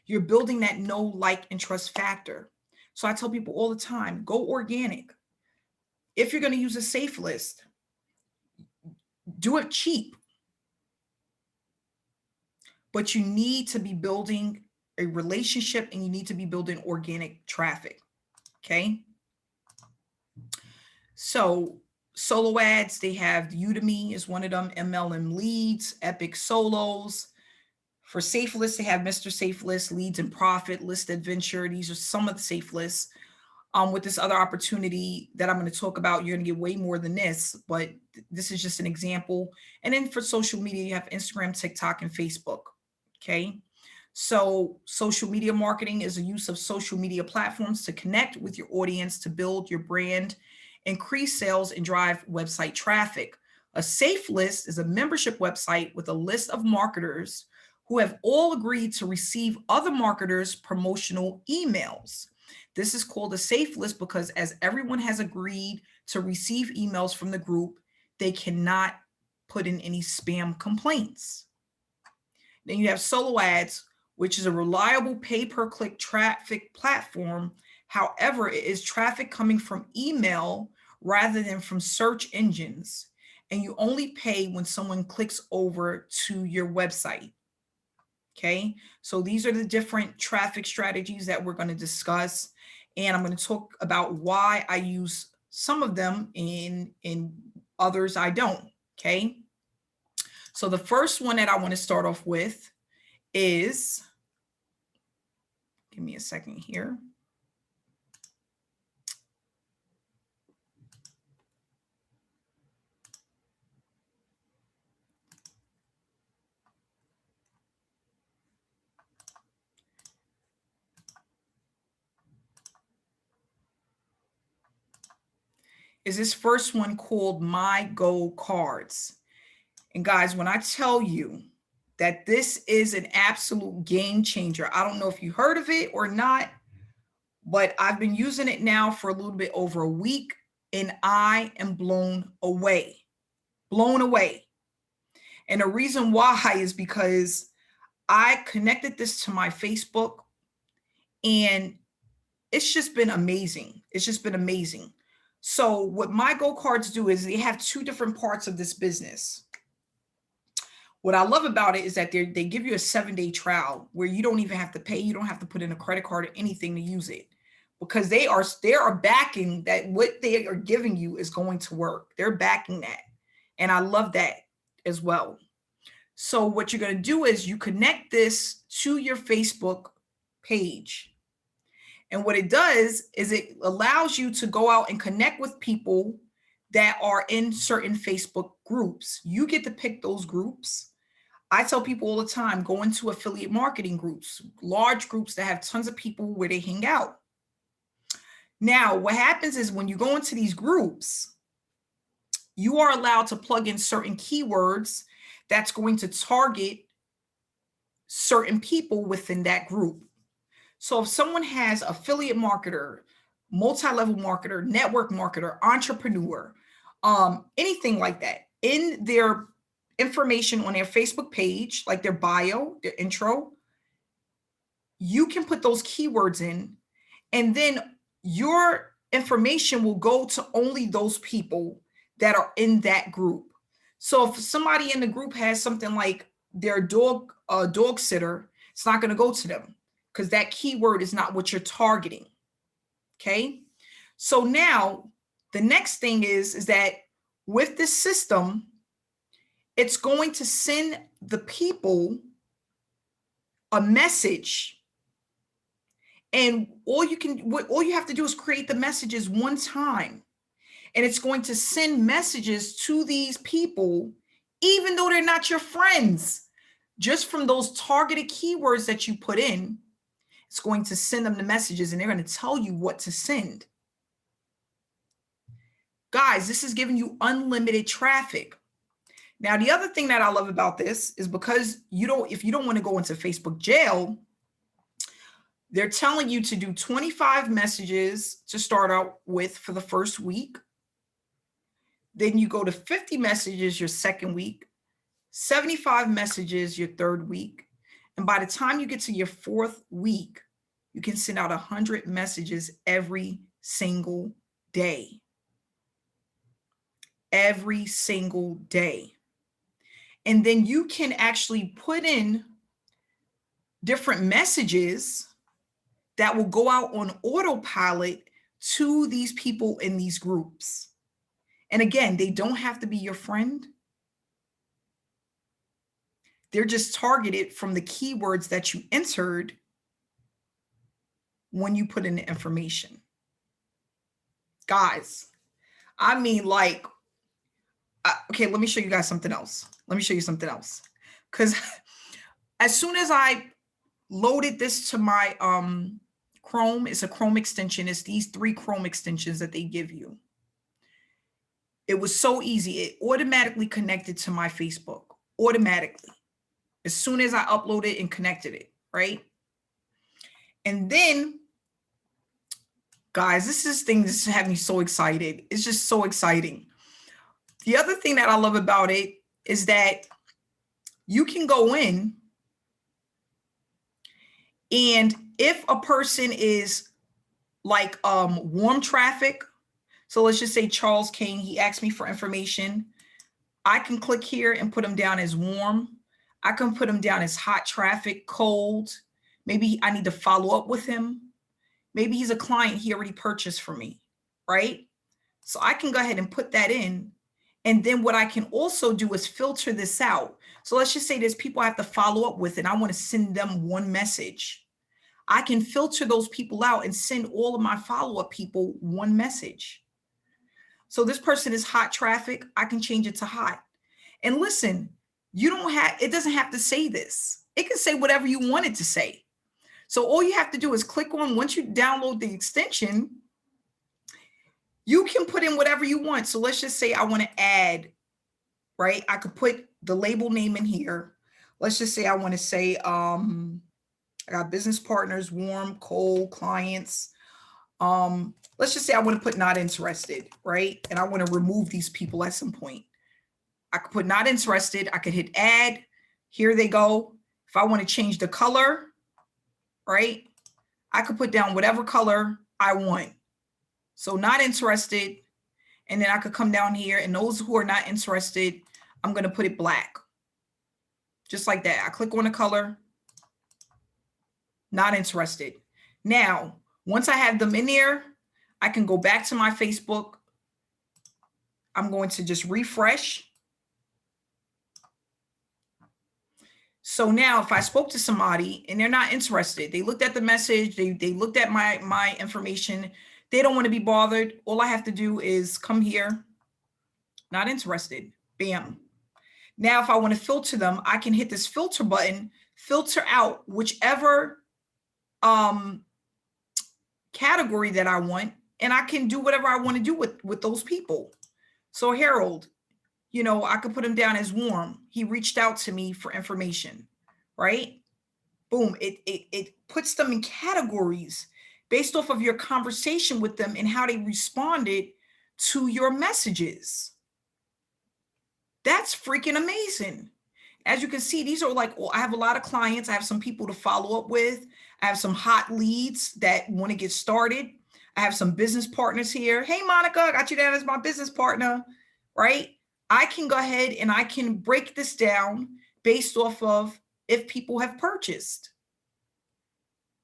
You're building that know, like, and trust factor. So I tell people all the time, go organic. If you're going to use a safe list, do it cheap. But you need to be building a relationship and you need to be building organic traffic. Okay. So solo ads, they have Udemy is one of them, MLM Leads, Epic Solos. For safe lists, they have Mr. Safe List, Leads and Profit, List Adventure. These are some of the safe lists. With this other opportunity that I'm going to talk about, you're going to get way more than this, but this is just an example. And then for social media, you have Instagram, TikTok, and Facebook. Okay. So social media marketing is a use of social media platforms to connect with your audience, to build your brand, increase sales, and drive website traffic. A safe list is a membership website with a list of marketers who have all agreed to receive other marketers' promotional emails. This is called a safe list because as everyone has agreed to receive emails from the group, they cannot put in any spam complaints. Then you have solo ads, which is a reliable pay-per-click traffic platform However, it is traffic coming from email rather than from search engines. And you only pay when someone clicks over to your website. Okay, so these are the different traffic strategies that we're going to discuss. And I'm going to talk about why I use some of them in others I don't. Okay, so the first one that I want to start off with is, give me a second here. Is this first one called My Go Cards. And guys, when I tell you that this is an absolute game changer, I don't know if you heard of it or not, but I've been using it now for a little bit over a week and I am blown away. Blown away. And the reason why is because I connected this to my Facebook and it's just been amazing. It's just been amazing. So what My Go Cards do is they have two different parts of this business. What I love about it is that they give you a 7-day trial where you don't even have to pay. You don't have to put in a credit card or anything to use it, because they are backing that what they are giving you is going to work. They're backing that. And I love that as well. So what you're going to do is you connect this to your Facebook page. And what it does is it allows you to go out and connect with people that are in certain Facebook groups. You get to pick those groups. I tell people all the time, go into affiliate marketing groups, large groups that have tons of people where they hang out. Now, what happens is when you go into these groups, you are allowed to plug in certain keywords that's going to target certain people within that group. So if someone has affiliate marketer, multi-level marketer, network marketer, entrepreneur, anything like that in their information on their Facebook page, like their bio, their intro, you can put those keywords in, and then your information will go to only those people that are in that group. So if somebody in the group has something like their dog sitter, it's not going to go to them because that keyword is not what you're targeting. Okay. So now the next thing is that with this system, it's going to send the people a message. And all you have to do is create the messages one time. And it's going to send messages to these people, even though they're not your friends. Just from those targeted keywords that you put in, it's going to send them the messages and they're going to tell you what to send. Guys, this is giving you unlimited traffic. Now, the other thing that I love about this is because if you don't want to go into Facebook jail, they're telling you to do 25 messages to start out with for the first week. Then you go to 50 messages your second week, 75 messages your third week. And by the time you get to your fourth week, you can send out 100 messages every single day. Every single day. And then you can actually put in different messages that will go out on autopilot to these people in these groups. And again, they don't have to be your friend. They're just targeted from the keywords that you entered when you put in the information. Guys, I mean, like, okay, let me show you guys something else. Let me show you something else. Because as soon as I loaded this to my Chrome, it's a Chrome extension. It's these 3 Chrome extensions that they give you. It was so easy. It automatically connected to my Facebook, automatically, as soon as I uploaded and connected it, right? And then, guys, this thing just had me so excited. It's just so exciting. The other thing that I love about it is that you can go in, and if a person is like warm traffic. So let's just say Charles King, he asked me for information. I can click here and put him down as warm. I can put him down as hot traffic, cold. Maybe I need to follow up with him. Maybe he's a client he already purchased from me, right? So I can go ahead and put that in. And then what I can also do is filter this out. So let's just say there's people I have to follow up with and I want to send them one message. I can filter those people out and send all of my follow-up people one message. So this person is hot traffic. I can change it to hot. And listen, it doesn't have to say this. It can say whatever you want it to say. So all you have to do is click on, once you download the extension, you can put in whatever you want. So let's just say I want to add, right? I could put the label name in here. Let's just say I want to say, I got business partners, warm, cold, clients. Let's just say I want to put not interested, right? And I want to remove these people at some point. I could put not interested. I could hit add. Here they go. If I want to change the color, right? I could put down whatever color I want. So not interested. And then I could come down here and those who are not interested, I'm going to put it black. Just like that. I click on the color. Not interested. Now, once I have them in there, I can go back to my Facebook. I'm going to just refresh. So now if I spoke to somebody and they're not interested, they looked at the message, they looked at my information, they don't want to be bothered. All I have to do is come here, not interested, bam. Now, if I want to filter them, I can hit this filter button, filter out whichever category that I want, and I can do whatever I want to do with those people. So Harold, you know, I could put him down as warm. He reached out to me for information, right? Boom, it puts them in categories based off of your conversation with them and how they responded to your messages. That's freaking amazing. As you can see, these are like, well, I have a lot of clients. I have some people to follow up with. I have some hot leads that want to get started. I have some business partners here. Hey, Monica, I got you down as my business partner, right? I can go ahead and I can break this down based off of if people have purchased.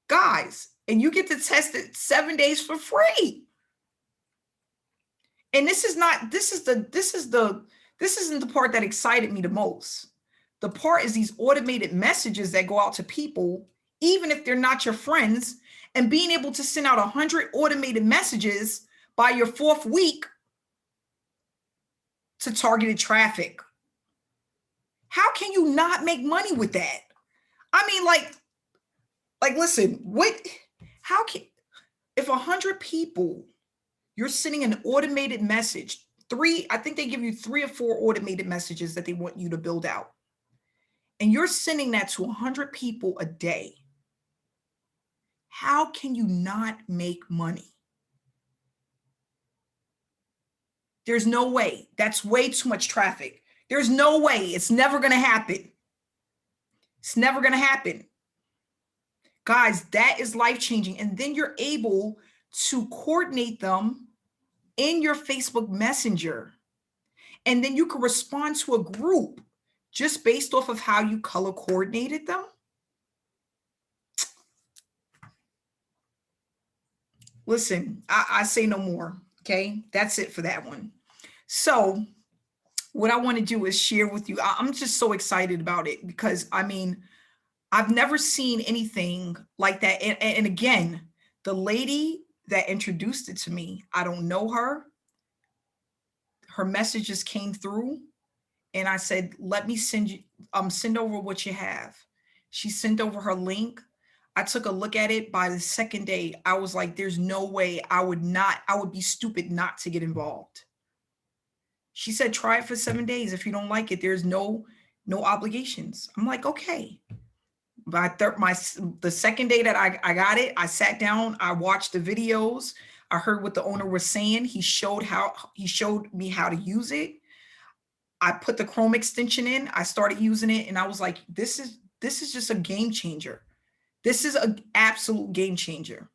Guys, and you get to test it 7 days for free. And this isn't the part that excited me the most. The part is these automated messages that go out to people, even if they're not your friends, and being able to send out 100 automated messages by your 4th week to targeted traffic. How can you not make money with that? I mean, like listen, if 100 people, you're sending an automated message, I think they give you 3 or 4 automated messages that they want you to build out. And you're sending that to 100 people a day. How can you not make money? There's no way. That's way too much traffic. There's no way. It's never going to happen. It's never going to happen. Guys, that is life-changing. And then you're able to coordinate them in your Facebook Messenger. And then you can respond to a group just based off of how you color coordinated them. Listen, I say no more. Okay, that's it for that one. So what I want to do is share with you. I'm just so excited about it because, I mean, I've never seen anything like that. And again, the lady that introduced it to me, I don't know her. Her messages came through and I said, let me send over what you have. She sent over her link. I took a look at it. By the 2nd day, I was like, there's no way I would be stupid not to get involved. She said, try it for 7 days. If you don't like it, there's no obligations. I'm like, okay. But the 2nd day that I got it, I sat down, I watched the videos. I heard what the owner was saying. He showed me how to use it. I put the Chrome extension in, I started using it, and I was like, this is just a game changer. This is an absolute game changer.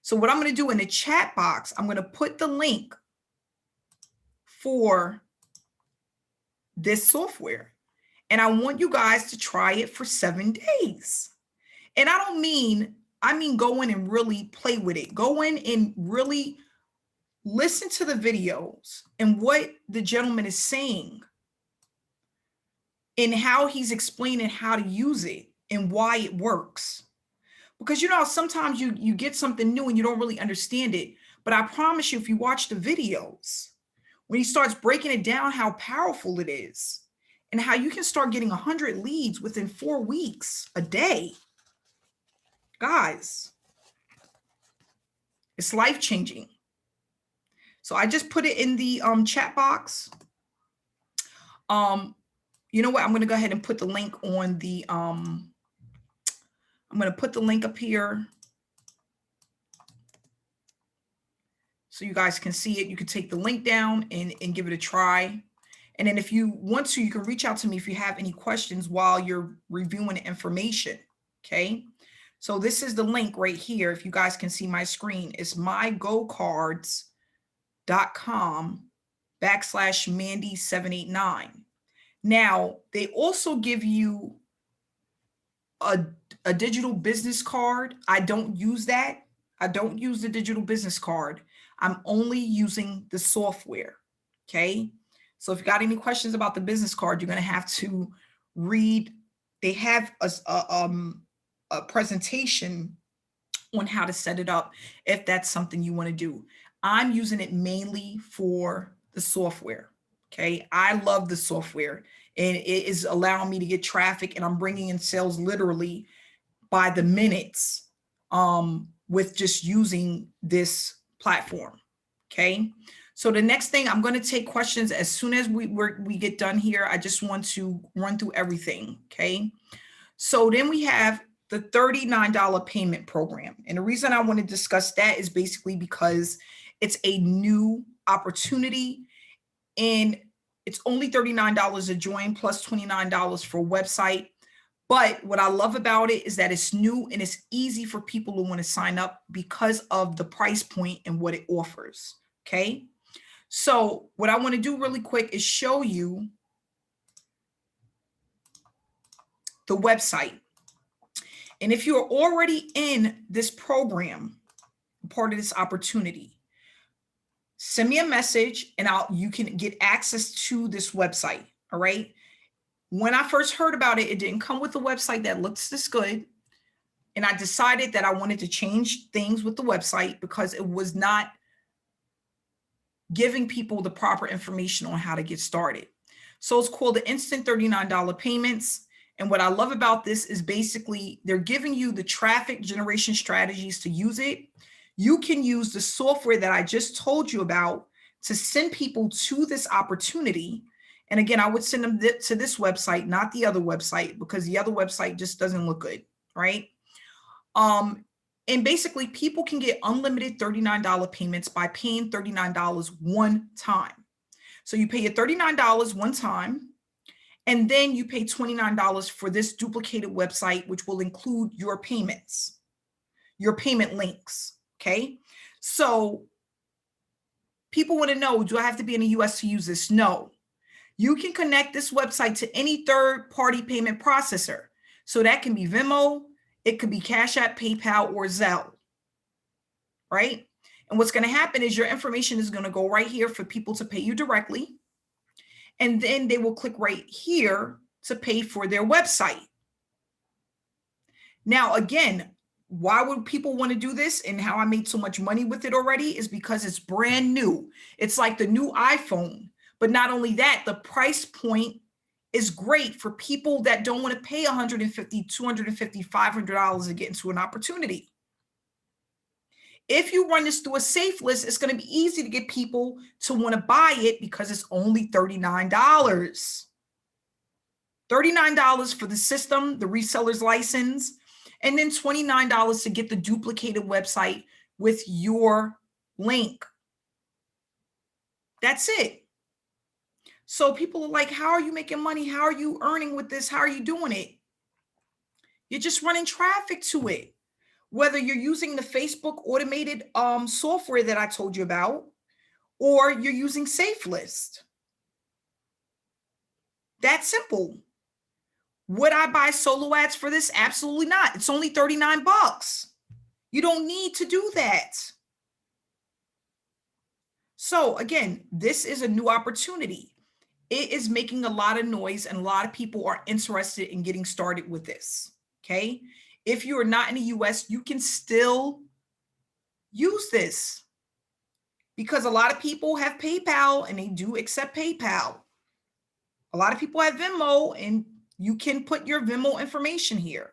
So what I'm going to do in the chat box, I'm going to put the link for this software. And I want you guys to try it for 7 days. And I mean go in and really play with it. Go in and really listen to the videos and what the gentleman is saying and how he's explaining how to use it and why it works. Because you know, sometimes you get something new and you don't really understand it. But I promise you, if you watch the videos, when he starts breaking it down, how powerful it is and how you can start getting 100 leads within 4 weeks, a day. Guys, it's life-changing. So I just put it in the chat box. You know what? I'm going to go ahead and put the link on the, I'm going to put the link up here so you guys can see it. You can take the link down and give it a try. And then if you want to, you can reach out to me if you have any questions while you're reviewing the information. Okay. So this is the link right here. If you guys can see my screen, it's mygocards.com/Mandy789. Now, they also give you a digital business card. I don't use that. I don't use the digital business card. I'm only using the software. Okay. So if you got any questions about the business card, you're going to have to read. They have a presentation on how to set it up if that's something you want to do. I'm using it mainly for the software. Okay. I love the software and it is allowing me to get traffic, and I'm bringing in sales literally by the minutes with just using this platform. Okay. So the next thing, I'm going to take questions as soon as we get done here. I just want to run through everything. Okay. So then we have the $39 payment program. And the reason I want to discuss that is basically because it's a new opportunity and it's only $39 to join plus $29 for a website. But what I love about it is that it's new and it's easy for people who want to sign up because of the price point and what it offers. Okay. So what I want to do really quick is show you the website. And if you're already in this program, part of this opportunity, send me a message and you can get access to this website. All right. When I first heard about it, it didn't come with a website that looks this good. And I decided that I wanted to change things with the website because it was not giving people the proper information on how to get started. So it's called the Instant $39 payments. And what I love about this is basically they're giving you the traffic generation strategies to use it. You can use the software that I just told you about to send people to this opportunity. And again, I would send them to this website, not the other website, because the other website just doesn't look good, right? And basically people can get unlimited $39 payments by paying $39 one time. So you pay your $39 one time, and then you pay $29 for this duplicated website, which will include your payments, your payment links. Okay. So people want to know, do I have to be in the US to use this? No. You can connect this website to any third-party payment processor. So that can be Venmo, it could be Cash App, PayPal, or Zelle, right? And what's going to happen is your information is going to go right here for people to pay you directly. And then they will click right here to pay for their website. Now, again, why would people want to do this and how I made so much money with it already is because it's brand new. It's like the new iPhone. But not only that, the price point is great for people that don't want to pay $150, $250, $500 to get into an opportunity. If you run this through a safe list, it's going to be easy to get people to want to buy it because it's only $39. $39 for the system, the reseller's license, and then $29 to get the duplicated website with your link. That's it. So people are like, how are you making money? How are you earning with this? How are you doing it? You're just running traffic to it. whether you're using the Facebook automated software that I told you about, or you're using SafeList. That's simple. Would I buy solo ads for this? Absolutely not. It's only 39 bucks. You don't need to do that. So again, this is a new opportunity. It is making a lot of noise and a lot of people are interested in getting started with this. Okay. If you are not in the US, you can still use this because a lot of people have PayPal and they do accept PayPal. A lot of people have Venmo and you can put your Venmo information here.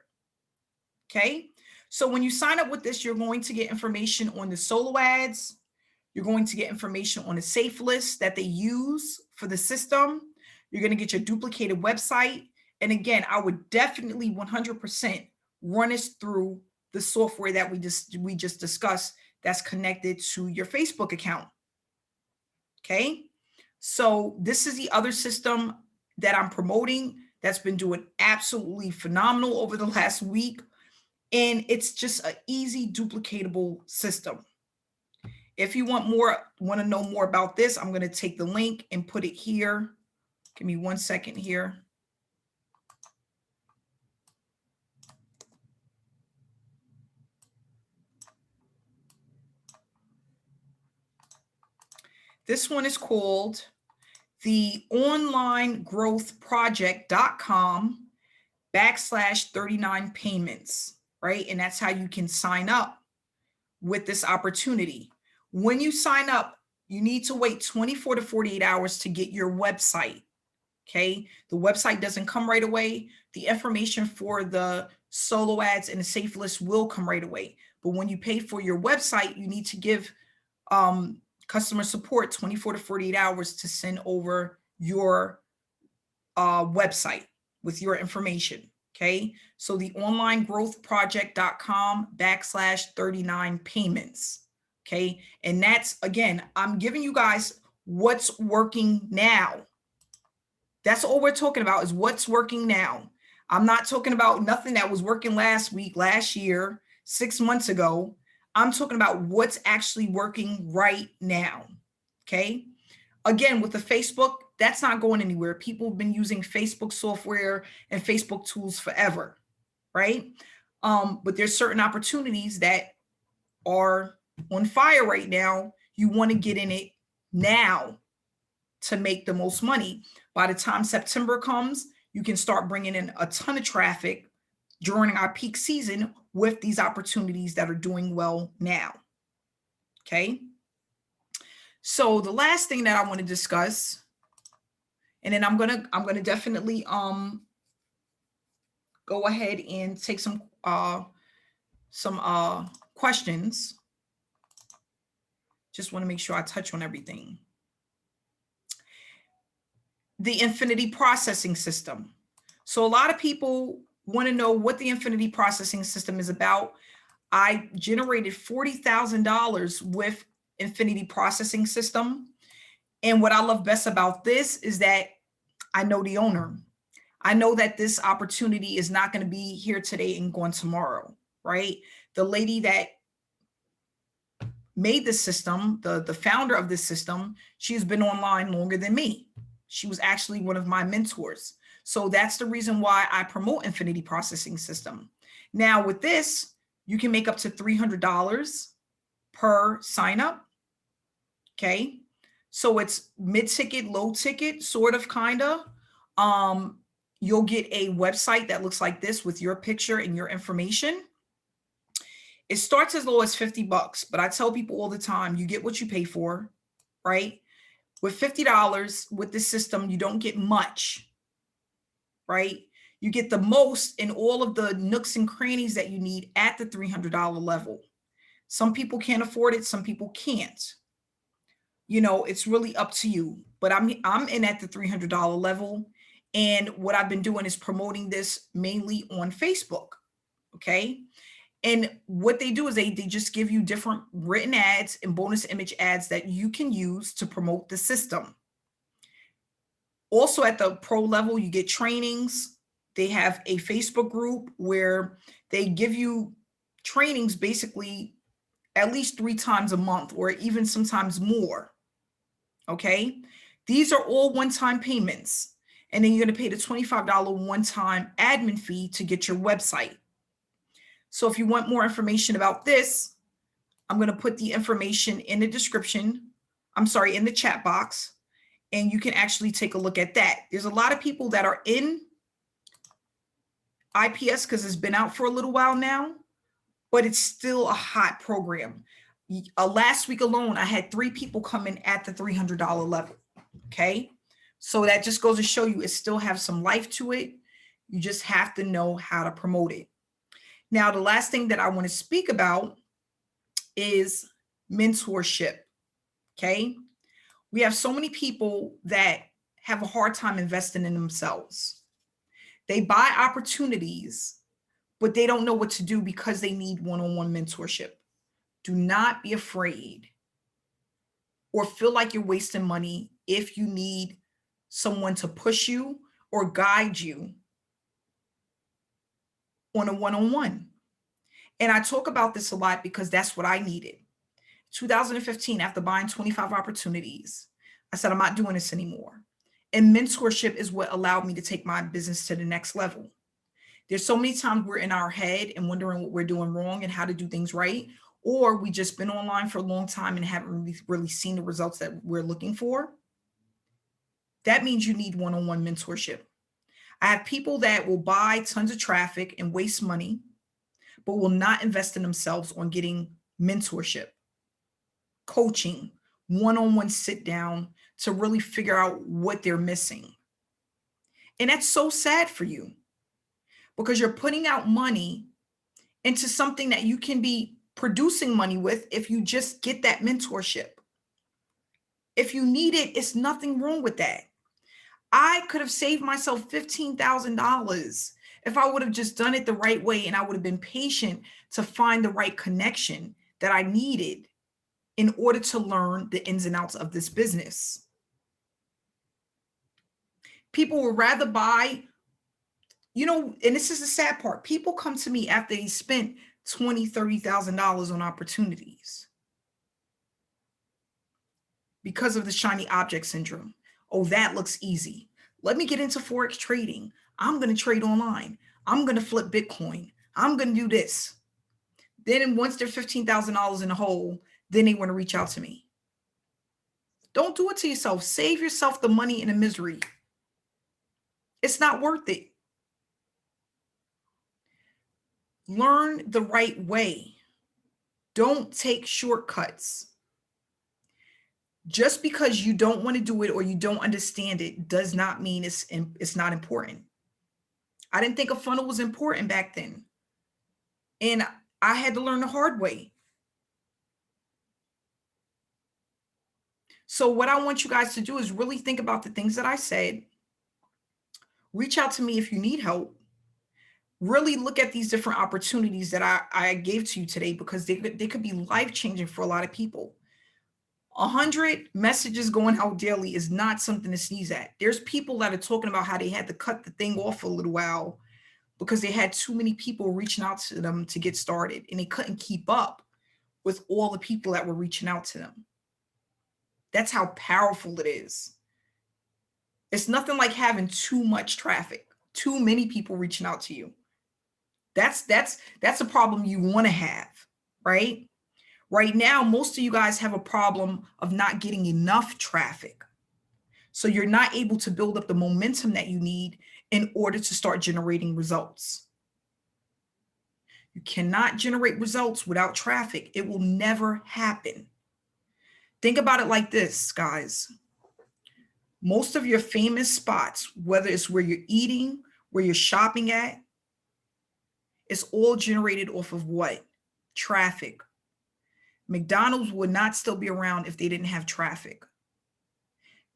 Okay. So when you sign up with this, you're going to get information on the solo ads. You're going to get information on the safe list that they use for the system. You're going to get your duplicated website. And again, I would definitely 100% run us through the software that we just discussed that's connected to your Facebook account. Okay. So this is the other system that I'm promoting that's been doing absolutely phenomenal over the last week. And it's just an easy duplicatable system. If you want to know more about this, I'm going to take the link and put it here. Give me 1 second here. This one is called the onlinegrowthproject.com/39 payments, right? And that's how you can sign up with this opportunity. When you sign up, you need to wait 24 to 48 hours to get your website. Okay. The website doesn't come right away. The information for the solo ads and the safe list will come right away. But when you pay for your website, you need to give customer support 24 to 48 hours to send over your website with your information. Okay. So the onlinegrowthproject.com/39 payments. Okay. And that's, again, I'm giving you guys what's working now. That's all we're talking about is what's working now. I'm not talking about nothing that was working last week, last year, 6 months ago. I'm talking about what's actually working right now. Okay. Again, with the Facebook, that's not going anywhere. People have been using Facebook software and Facebook tools forever. Right. But there's certain opportunities that are on fire right now. You want to get in it now to make the most money. By the time September comes, you can start bringing in a ton of traffic during our peak season with these opportunities that are doing well now. Okay. So the last thing that I want to discuss, and then I'm gonna definitely go ahead and take some questions. Just want to make sure I touch on everything. The infinity processing system. So a lot of people want to know what the infinity processing system is about. I generated $40,000 with infinity processing system. And what I love best about this is that I know the owner. I know that this opportunity is not going to be here today and gone tomorrow, right? The lady that made the system, the founder of this system, she's been online longer than me. She was actually one of my mentors. So that's the reason why I promote infinity processing system. Now with this, you can make up to $300 per sign up. Okay. So it's mid-ticket, low ticket, sort of, kind of. You'll get a website that looks like this with your picture and your information. It starts as low as 50 bucks, but I tell people all the time, you get what you pay for, right? With $50 with this system, you don't get much, right? You get the most in all of the nooks and crannies that you need at the $300 level. Some people can't afford it. Some people can't. You know, it's really up to you, but I'm in at the $300 level. And what I've been doing is promoting this mainly on Facebook. Okay. And what they do is they just give you different written ads and bonus image ads that you can use to promote the system. Also at the pro level, you get trainings. They have a Facebook group where they give you trainings basically at least 3 times a month or even sometimes more. Okay. These are all one-time payments. And then you're going to pay the $25 one-time admin fee to get your website. So if you want more information about this, I'm going to put the information in the description. I'm sorry, in the chat box. And you can actually take a look at that. There's a lot of people that are in IPS because it's been out for a little while now, but it's still a hot program. Last week alone, I had 3 people come in at the $300 level. Okay. So that just goes to show you it still has some life to it. You just have to know how to promote it. Now, the last thing that I want to speak about is mentorship. Okay. We have so many people that have a hard time investing in themselves. They buy opportunities, but they don't know what to do because they need one-on-one mentorship. Do not be afraid or feel like you're wasting money if you need someone to push you or guide you on a one-on-one. And I talk about this a lot because that's what I needed. 2015, after buying 25 opportunities, I said, I'm not doing this anymore. And mentorship is what allowed me to take my business to the next level. There's so many times we're in our head and wondering what we're doing wrong and how to do things right. Or we just been online for a long time and haven't really seen the results that we're looking for. That means you need one-on-one mentorship. I have people that will buy tons of traffic and waste money, but will not invest in themselves on getting mentorship, coaching, one-on-one sit down to really figure out what they're missing. And that's so sad for you because you're putting out money into something that you can be producing money with if you just get that mentorship. If you need it, it's nothing wrong with that. I could have saved myself $15,000 if I would have just done it the right way and I would have been patient to find the right connection that I needed in order to learn the ins and outs of this business. People would rather buy, and this is the sad part. People come to me after they spent $20,000, $30,000 on opportunities because of the shiny object syndrome. Oh, that looks easy. Let me get into Forex trading. I'm going to trade online. I'm going to flip Bitcoin. I'm going to do this. Then once they're $15,000 in the hole, then they want to reach out to me. Don't do it to yourself. Save yourself the money and the misery. It's not worth it. Learn the right way. Don't take shortcuts. Just because you don't want to do it or you don't understand it does not mean it's not important. I didn't think a funnel was important back then. And I had to learn the hard way. So what I want you guys to do is really think about the things that I said. Reach out to me if you need help. Really look at these different opportunities that I gave to you today because they could be life-changing for a lot of people. 100 messages going out daily is not something to sneeze at. There's people that are talking about how they had to cut the thing off for a little while because they had too many people reaching out to them to get started and they couldn't keep up with all the people that were reaching out to them. That's how powerful it is. It's nothing like having too much traffic, too many people reaching out to you. That's a problem you want to have, right? Right now, most of you guys have a problem of not getting enough traffic. So you're not able to build up the momentum that you need in order to start generating results. You cannot generate results without traffic. It will never happen. Think about it like this, guys. Most of your famous spots, whether it's where you're eating, where you're shopping at, it's all generated off of what? Traffic. McDonald's would not still be around if they didn't have traffic.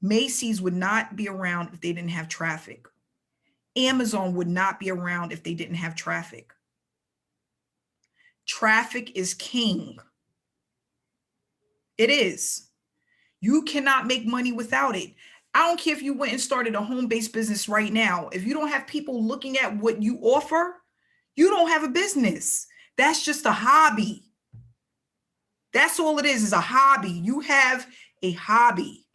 Macy's would not be around if they didn't have traffic. Amazon would not be around if they didn't have traffic. Traffic is king. It is. You cannot make money without it. I don't care if you went and started a home-based business right now. If you don't have people looking at what you offer, you don't have a business. That's just a hobby. That's all it is a hobby. You have a hobby.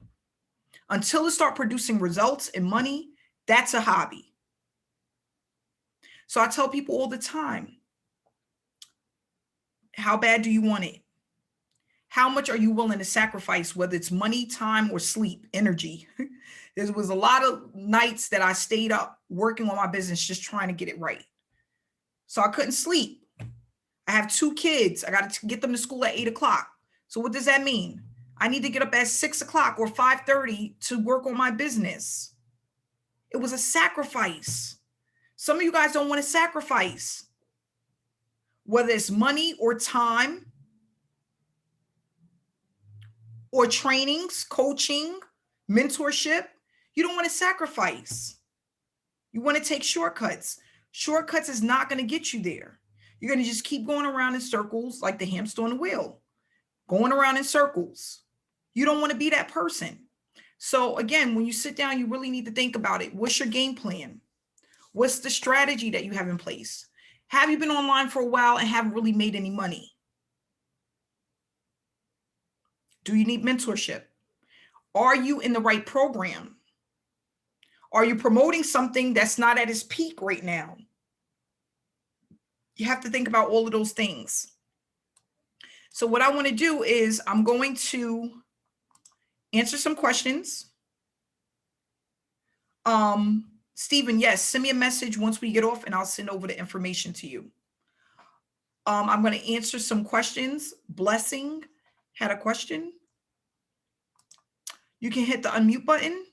Until it start producing results and money, that's a hobby. So I tell people all the time, how bad do you want it? How much are you willing to sacrifice, whether it's money, time, or sleep, energy? There was a lot of nights that I stayed up working on my business, just trying to get it right. So I couldn't sleep. I have 2 kids. I got to get them to school at 8 o'clock. So what does that mean? I need to get up at 6 o'clock or 5:30 to work on my business. It was a sacrifice. Some of you guys don't want to sacrifice, whether it's money or time or trainings, coaching, mentorship. You don't want to sacrifice. You want to take shortcuts. Shortcuts is not going to get you there. You're going to just keep going around in circles like the hamster on the wheel, going around in circles. You don't want to be that person. So again, when you sit down, you really need to think about it. What's your game plan? What's the strategy that you have in place? Have you been online for a while and haven't really made any money? Do you need mentorship? Are you in the right program? Are you promoting something that's not at its peak right now? You have to think about all of those things. So what I want to do is I'm going to answer some questions. Stephen, yes, send me a message once we get off and I'll send over the information to you. I'm going to answer some questions. Blessing had a question. You can hit the unmute button.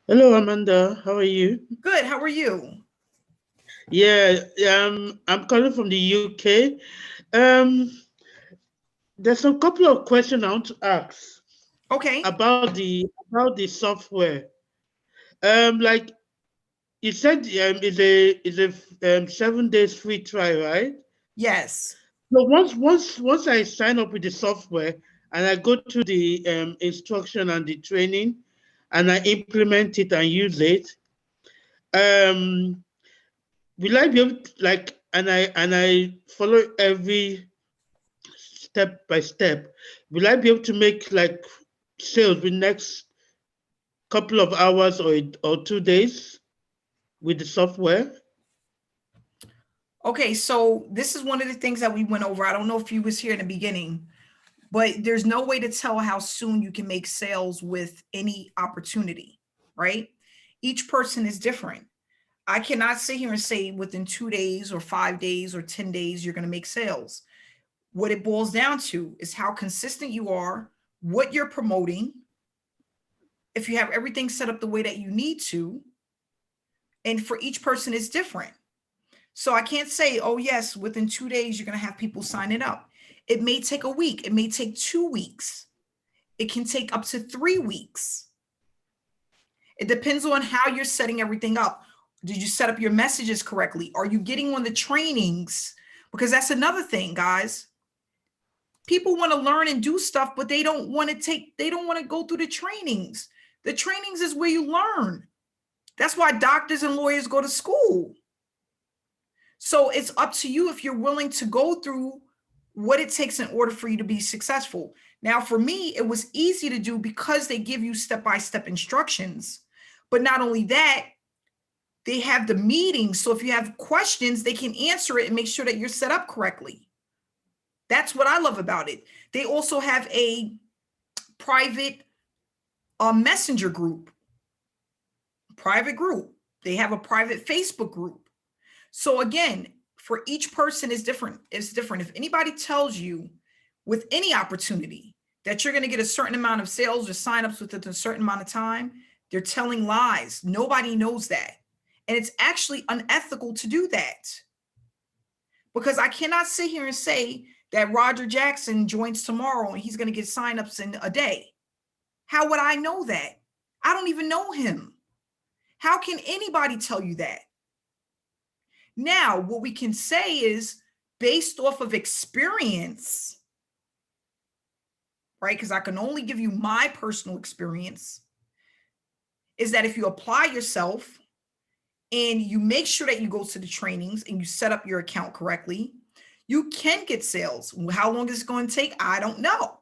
Hello, Amanda. How are you?
Good. How are you?
Yeah, I'm calling from the UK. There's a couple of questions I want to ask.
Okay.
About the software. Like you said, is a 7 days free trial, right?
Yes.
So once I sign up with the software and I go through the instruction and the training, and I implement it and use it, will I be able to, like, and I follow every step by step, will I be able to make like sales the next couple of hours or 2 days with the software?
Okay, so this is one of the things that we went over. I don't know if you was here in the beginning, but there's no way to tell how soon you can make sales with any opportunity, right? Each person is different. I cannot sit here and say within 2 days or 5 days or 10 days, you're going to make sales. What it boils down to is how consistent you are, what you're promoting, if you have everything set up the way that you need to, and for each person is different. So I can't say, oh yes, within 2 days, you're going to have people signing up. It may take a week. It may take 2 weeks. It can take up to 3 weeks. It depends on how you're setting everything up. Did you set up your messages correctly? Are you getting on the trainings? Because that's another thing, guys. People want to learn and do stuff, but they don't want to go through the trainings. The trainings is where you learn. That's why doctors and lawyers go to school. So it's up to you if you're willing to go through what it takes in order for you to be successful. Now, for me, it was easy to do because they give you step-by-step instructions. But not only that, they have the meetings. So if you have questions, they can answer it and make sure that you're set up correctly. That's what I love about it. They also have a private messenger group, private group. They have a private Facebook group. So again, for each person is different. It's different. If anybody tells you with any opportunity that you're going to get a certain amount of sales or signups within a certain amount of time, they're telling lies. Nobody knows that. And it's actually unethical to do that. Because I cannot sit here and say that Roger Jackson joins tomorrow and he's going to get signups in a day. How would I know that? I don't even know him. How can anybody tell you that? Now, what we can say is based off of experience, right? Because I can only give you my personal experience, is that if you apply yourself and you make sure that you go to the trainings and you set up your account correctly, you can get sales. How long is it going to take? I don't know.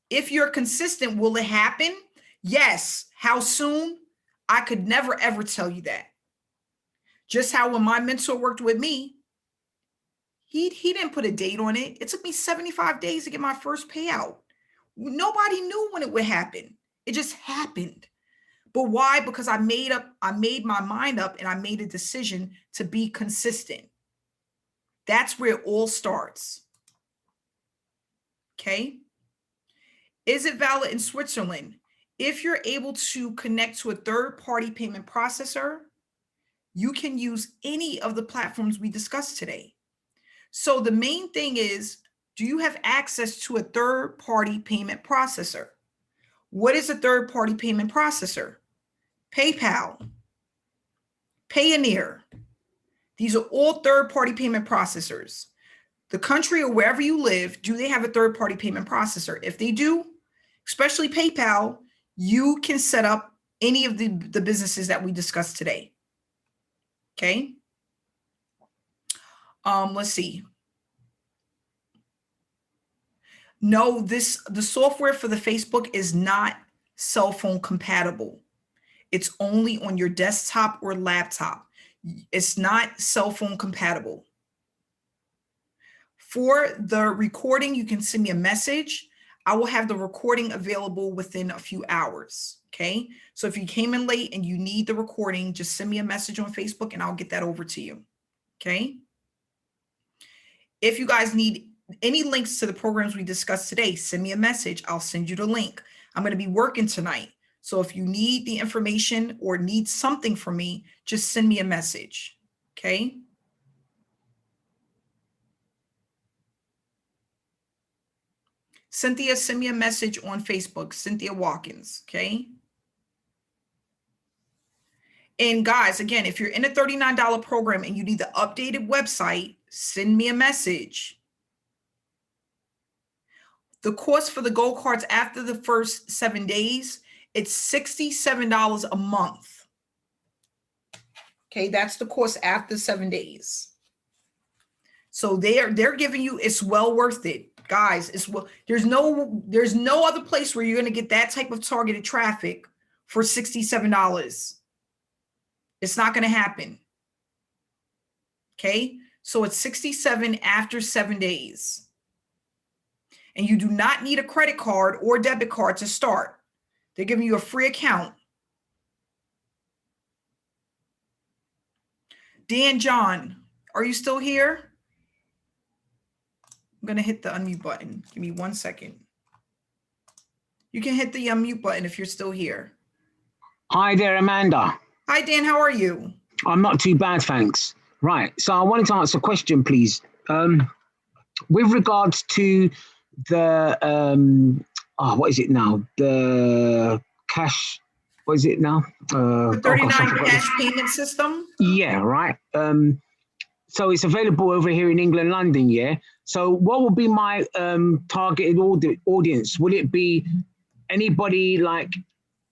If you're consistent, will it happen? Yes. How soon? I could never, ever tell you that. Just how when my mentor worked with me, he didn't put a date on it. It took me 75 days to get my first payout. Nobody knew when it would happen. It just happened. But why? Because I made my mind up and I made a decision to be consistent. That's where it all starts. Okay. Is it valid in Switzerland? If you're able to connect to a third-party payment processor, you can use any of the platforms we discussed today. So the main thing is, do you have access to a third-party payment processor? What is a third-party payment processor? PayPal, Payoneer. These are all third-party payment processors. The country or wherever you live, do they have a third-party payment processor? If they do, especially PayPal, you can set up any of the businesses that we discussed today. Okay. Let's see. No, the software for the Facebook is not cell phone compatible. It's only on your desktop or laptop. It's not cell phone compatible. For the recording, you can send me a message. I will have the recording available within a few hours. Okay. So if you came in late and you need the recording, just send me a message on Facebook and I'll get that over to you. Okay. If you guys need any links to the programs we discussed today, send me a message. I'll send you the link. I'm going to be working tonight. So if you need the information or need something from me, just send me a message. Okay. Cynthia, send me a message on Facebook, Cynthia Watkins. Okay. And guys, again, if you're in a $39 program and you need the updated website, send me a message. The cost for the gold cards after the first 7 days, it's $67 a month. Okay, that's the cost after 7 days. So they're giving you, it's well worth it. Guys, it's well, there's no other place where you're going to get that type of targeted traffic for $67. It's not going to happen. Okay, so it's $67 after 7 days. And you do not need a credit card or debit card to start. They're giving you a free account. Dan John, are you still here? I'm going to hit the unmute button. Give me 1 second. You can hit the unmute button if you're still here.
Hi there, Amanda.
Hi, Dan. How are you?
I'm not too bad, thanks. Right. So I wanted to answer a question, please. With regards to the, what is it now? The cash, what is it now?
The 39 cash payment system?
Yeah, right. So it's available over here in England, London, yeah? So what will be my targeted audience? Will it be anybody like,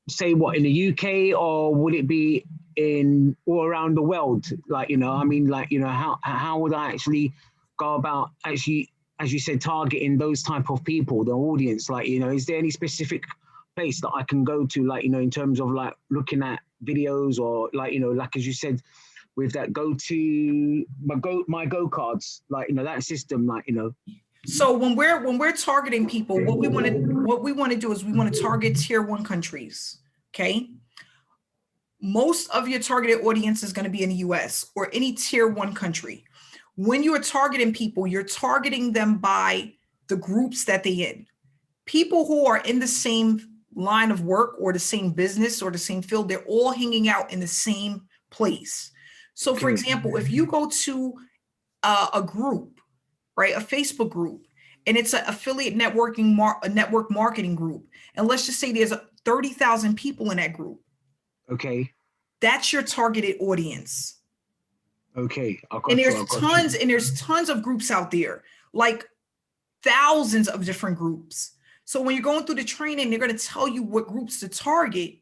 say, what, in the UK, or would it be in all around the world? Like, you know, I mean, like, you know, how would I actually go about actually, as you said, targeting those type of people, the audience? Like, you know, is there any specific place that I can go to, like, you know, in terms of like looking at videos, or like, you know, like, as you said, with that my go cards, like, you know, that system, like, you know.
So when we're targeting people, what we want to do is we want to target tier 1 countries. Okay. Most of your targeted audience is going to be in the US or any tier 1 country. When you are targeting people, you're targeting them by the groups that they in. People who are in the same line of work or the same business or the same field, they're all hanging out in the same place. So for example, if you go to a group, right, a Facebook group, and it's an affiliate networking, a network marketing group, and let's just say there's 30,000 people in that group.
Okay.
That's your targeted audience.
Okay.
And there's tons of groups out there, like thousands of different groups. So when you're going through the training, they're going to tell you what groups to target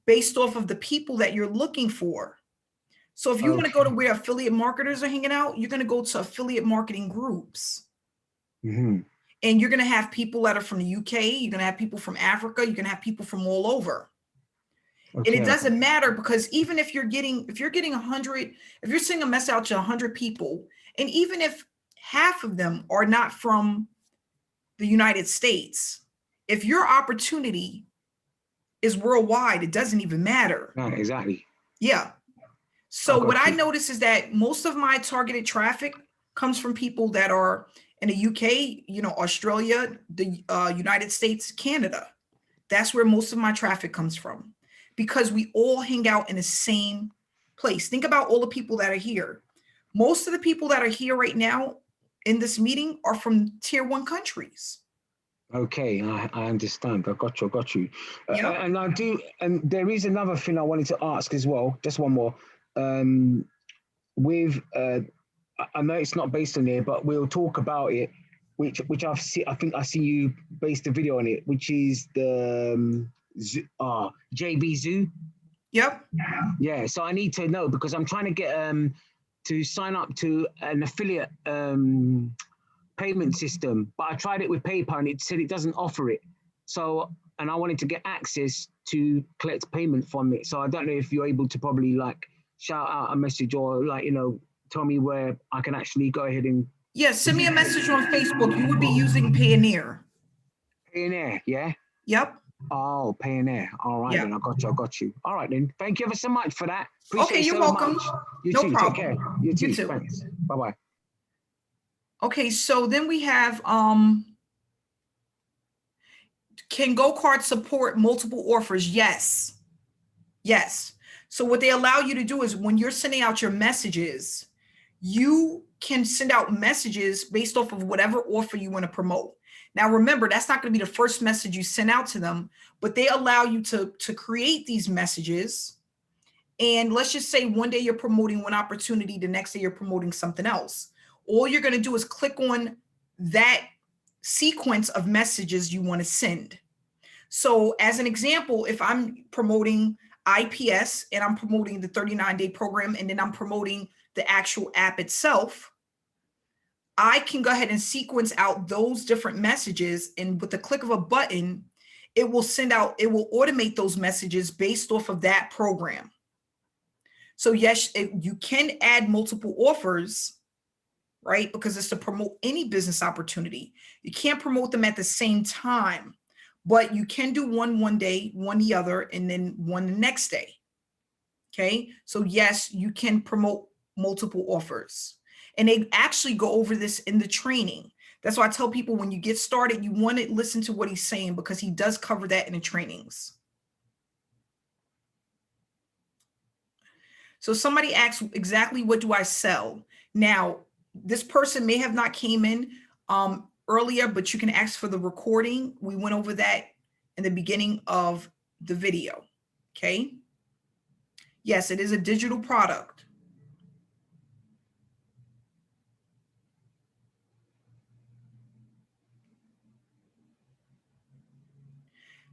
based off of the people that you're looking for. So if you want to go to where affiliate marketers are hanging out, you're going to go to affiliate marketing groups.
Mm-hmm.
And you're going to have people that are from the UK. You're going to have people from Africa. You're going to have people from all over.
Okay.
And it doesn't matter, because even if you're getting 100, if you're sending a message out to 100 people, and even if half of them are not from the United States, if your opportunity is worldwide, it doesn't even matter.
Yeah, exactly.
Yeah. So what I
you.
notice is that most of my targeted traffic comes from people that are in the UK, you know, Australia, the United States, Canada. That's where most of my traffic comes from, because we all hang out in the same place. Think about all the people that are here. Most of the people that are here right now in this meeting are from tier 1 countries.
Okay, I understand. I got you.
Yeah.
And I do, and there is another thing I wanted to ask as well. Just one more. With I know it's not based on here, but we'll talk about it. Which I've seen. I think I see you based the video on it, which is the JB Zoo.
Yep.
Yeah. So I need to know, because I'm trying to get to sign up to an affiliate payment system, but I tried it with PayPal and it said it doesn't offer it. So, and I wanted to get access to collect payment from it. So I don't know if you're able to probably like shout out a message, or like, you know, tell me where I can actually go ahead and.
Yeah, send me a message on Facebook. You would be using Payoneer.
Payoneer, yeah?
Yep.
Oh, Payoneer. All right, then. I got you. All right, then. Thank you ever so much for that. Appreciate
Okay, you're
so
welcome.
much. You
No
too.
problem.
Take care. You too. Thanks. Bye-bye.
Okay, so then we have can GoCard support multiple offers? Yes. Yes. So what they allow you to do is, when you're sending out your messages, you can send out messages based off of whatever offer you want to promote. Now, remember, that's not going to be the first message you send out to them, but they allow you to create these messages. And let's just say one day you're promoting one opportunity, the next day you're promoting something else. All you're going to do is click on that sequence of messages you want to send. So as an example, if I'm promoting IPS and I'm promoting the 39-day program, and then I'm promoting the actual app itself, I can go ahead and sequence out those different messages. And with the click of a button, it will automate those messages based off of that program. So yes, you can add multiple offers, right? Because it's to promote any business opportunity. You can't promote them at the same time, but you can do one day, one the other, and then one the next day. Okay. So yes, you can promote multiple offers. And they actually go over this in the training. That's why I tell people, when you get started, you want to listen to what he's saying, because he does cover that in the trainings. So somebody asks, exactly what do I sell? Now, this person may have not came in earlier, but you can ask for the recording. We went over that in the beginning of the video. Okay. Yes, it is a digital product.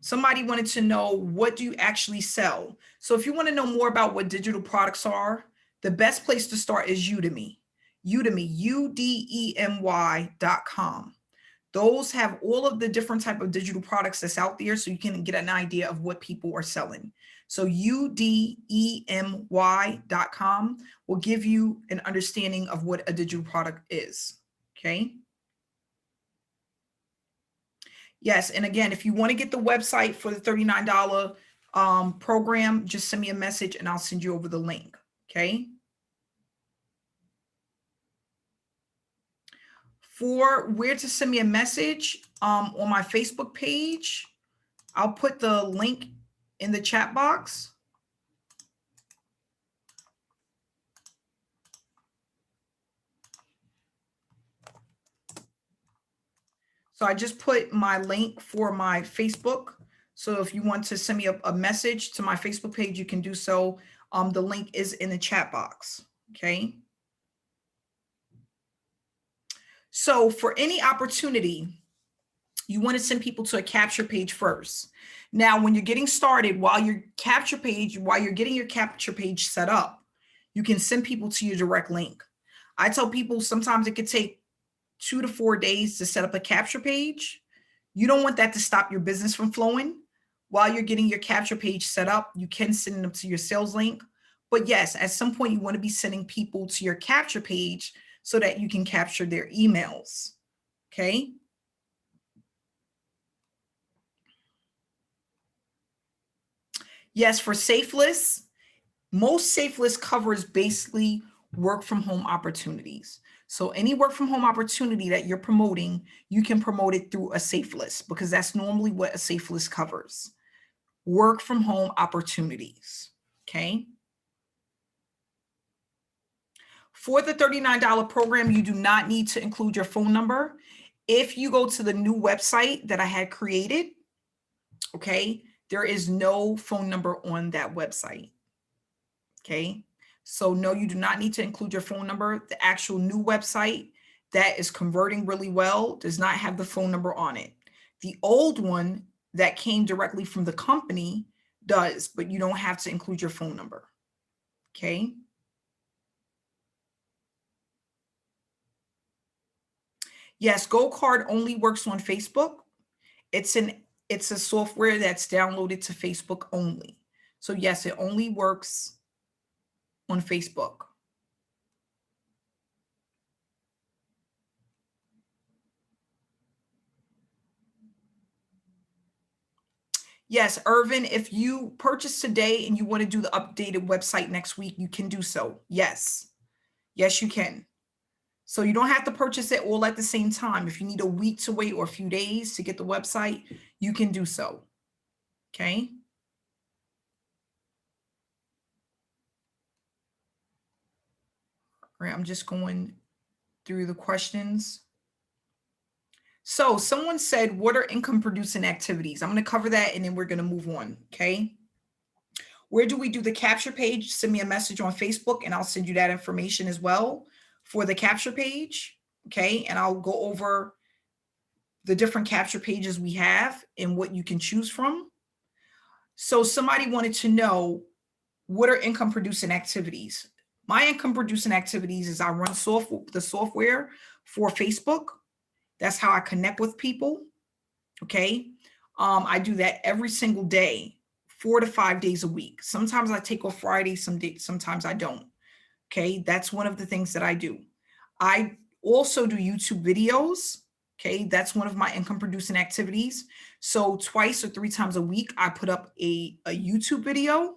Somebody wanted to know, what do you actually sell? So if you want to know more about what digital products are, the best place to start is Udemy. Udemy, udemy.com. Those have all of the different type of digital products that's out there, so you can get an idea of what people are selling. So udemy.com will give you an understanding of what a digital product is. Okay. Yes, and again, if you want to get the website for the $39 program, just send me a message and I'll send you over the link. Okay. For where to send me a message on my Facebook page, I'll put the link in the chat box. So I just put my link for my Facebook. So if you want to send me a message to my Facebook page, you can do so. The link is in the chat box. Okay. So for any opportunity you want to send people to a capture page first. Now, when you're getting started, while you're getting your capture page set up, you can send people to your direct link. I tell people sometimes it could take 2 to 4 days to set up a capture page. You don't want that to stop your business from flowing. While you're getting your capture page set up, you can send them to your sales link. But yes, at some point you want to be sending people to your capture page so that you can capture their emails. Okay. Yes, for safe lists, most safe list covers basically work from home opportunities. So any work from home opportunity that you're promoting, you can promote it through a safe list because that's normally what a safe list covers. Work from home opportunities. Okay. For the $39 program, you do not need to include your phone number. If you go to the new website that I had created, okay, there is no phone number on that website. Okay, so no, you do not need to include your phone number. The actual new website that is converting really well does not have the phone number on it. The old one that came directly from the company does, but you don't have to include your phone number. Okay. Yes, GoCard only works on Facebook. It's a software that's downloaded to Facebook only. So yes, it only works on Facebook. Yes, Irvin, if you purchase today and you want to do the updated website next week, you can do so. Yes. Yes, you can. So you don't have to purchase it all at the same time. If you need a week to wait or a few days to get the website, you can do so. Okay. All right, I'm just going through the questions. So someone said, what are income producing activities? I'm going to cover that and then we're going to move on. Okay. Where do we do the capture page? Send me a message on Facebook and I'll send you that information as well for the capture page. Okay. And I'll go over the different capture pages we have and what you can choose from. So somebody wanted to know, what are income producing activities? My income producing activities is I run the software for Facebook. That's how I connect with people. Okay. I do that every single day, 4 to 5 days a week. Sometimes I take off Friday, sometimes I don't. Okay. That's one of the things that I do. I also do YouTube videos. Okay. That's one of my income producing activities. So 2 or 3 times a week, I put up a YouTube video.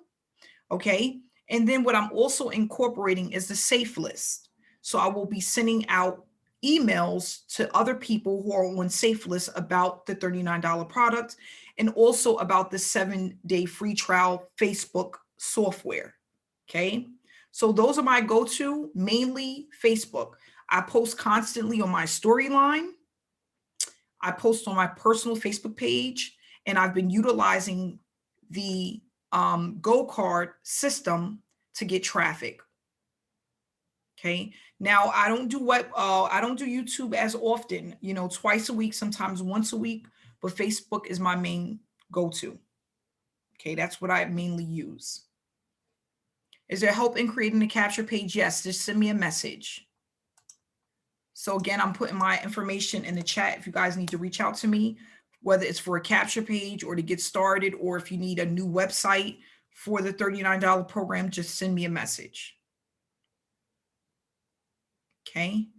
Okay. And then what I'm also incorporating is the safe list. So I will be sending out emails to other people who are on safe list about the $39 product and also about the 7-day free trial Facebook software. Okay. So those are my go-to, mainly Facebook. I post constantly on my storyline. I post on my personal Facebook page, and I've been utilizing the GoCard system to get traffic. Okay. Now I don't do YouTube as often, 2 a week, sometimes once a week, but Facebook is my main go-to. Okay. That's what I mainly use. Is there help in creating the capture page? Yes. Just send me a message. So again, I'm putting my information in the chat if you guys need to reach out to me, whether it's for a capture page or to get started, or if you need a new website for the $39 program, just send me a message. Okay.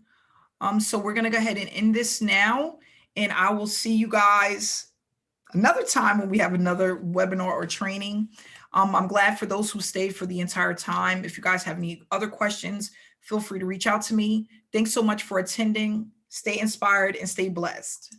So we're going to go ahead and end this now, and I will see you guys another time when we have another webinar or training. I'm glad for those who stayed for the entire time. If you guys have any other questions, feel free to reach out to me. Thanks so much for attending. Stay inspired and stay blessed.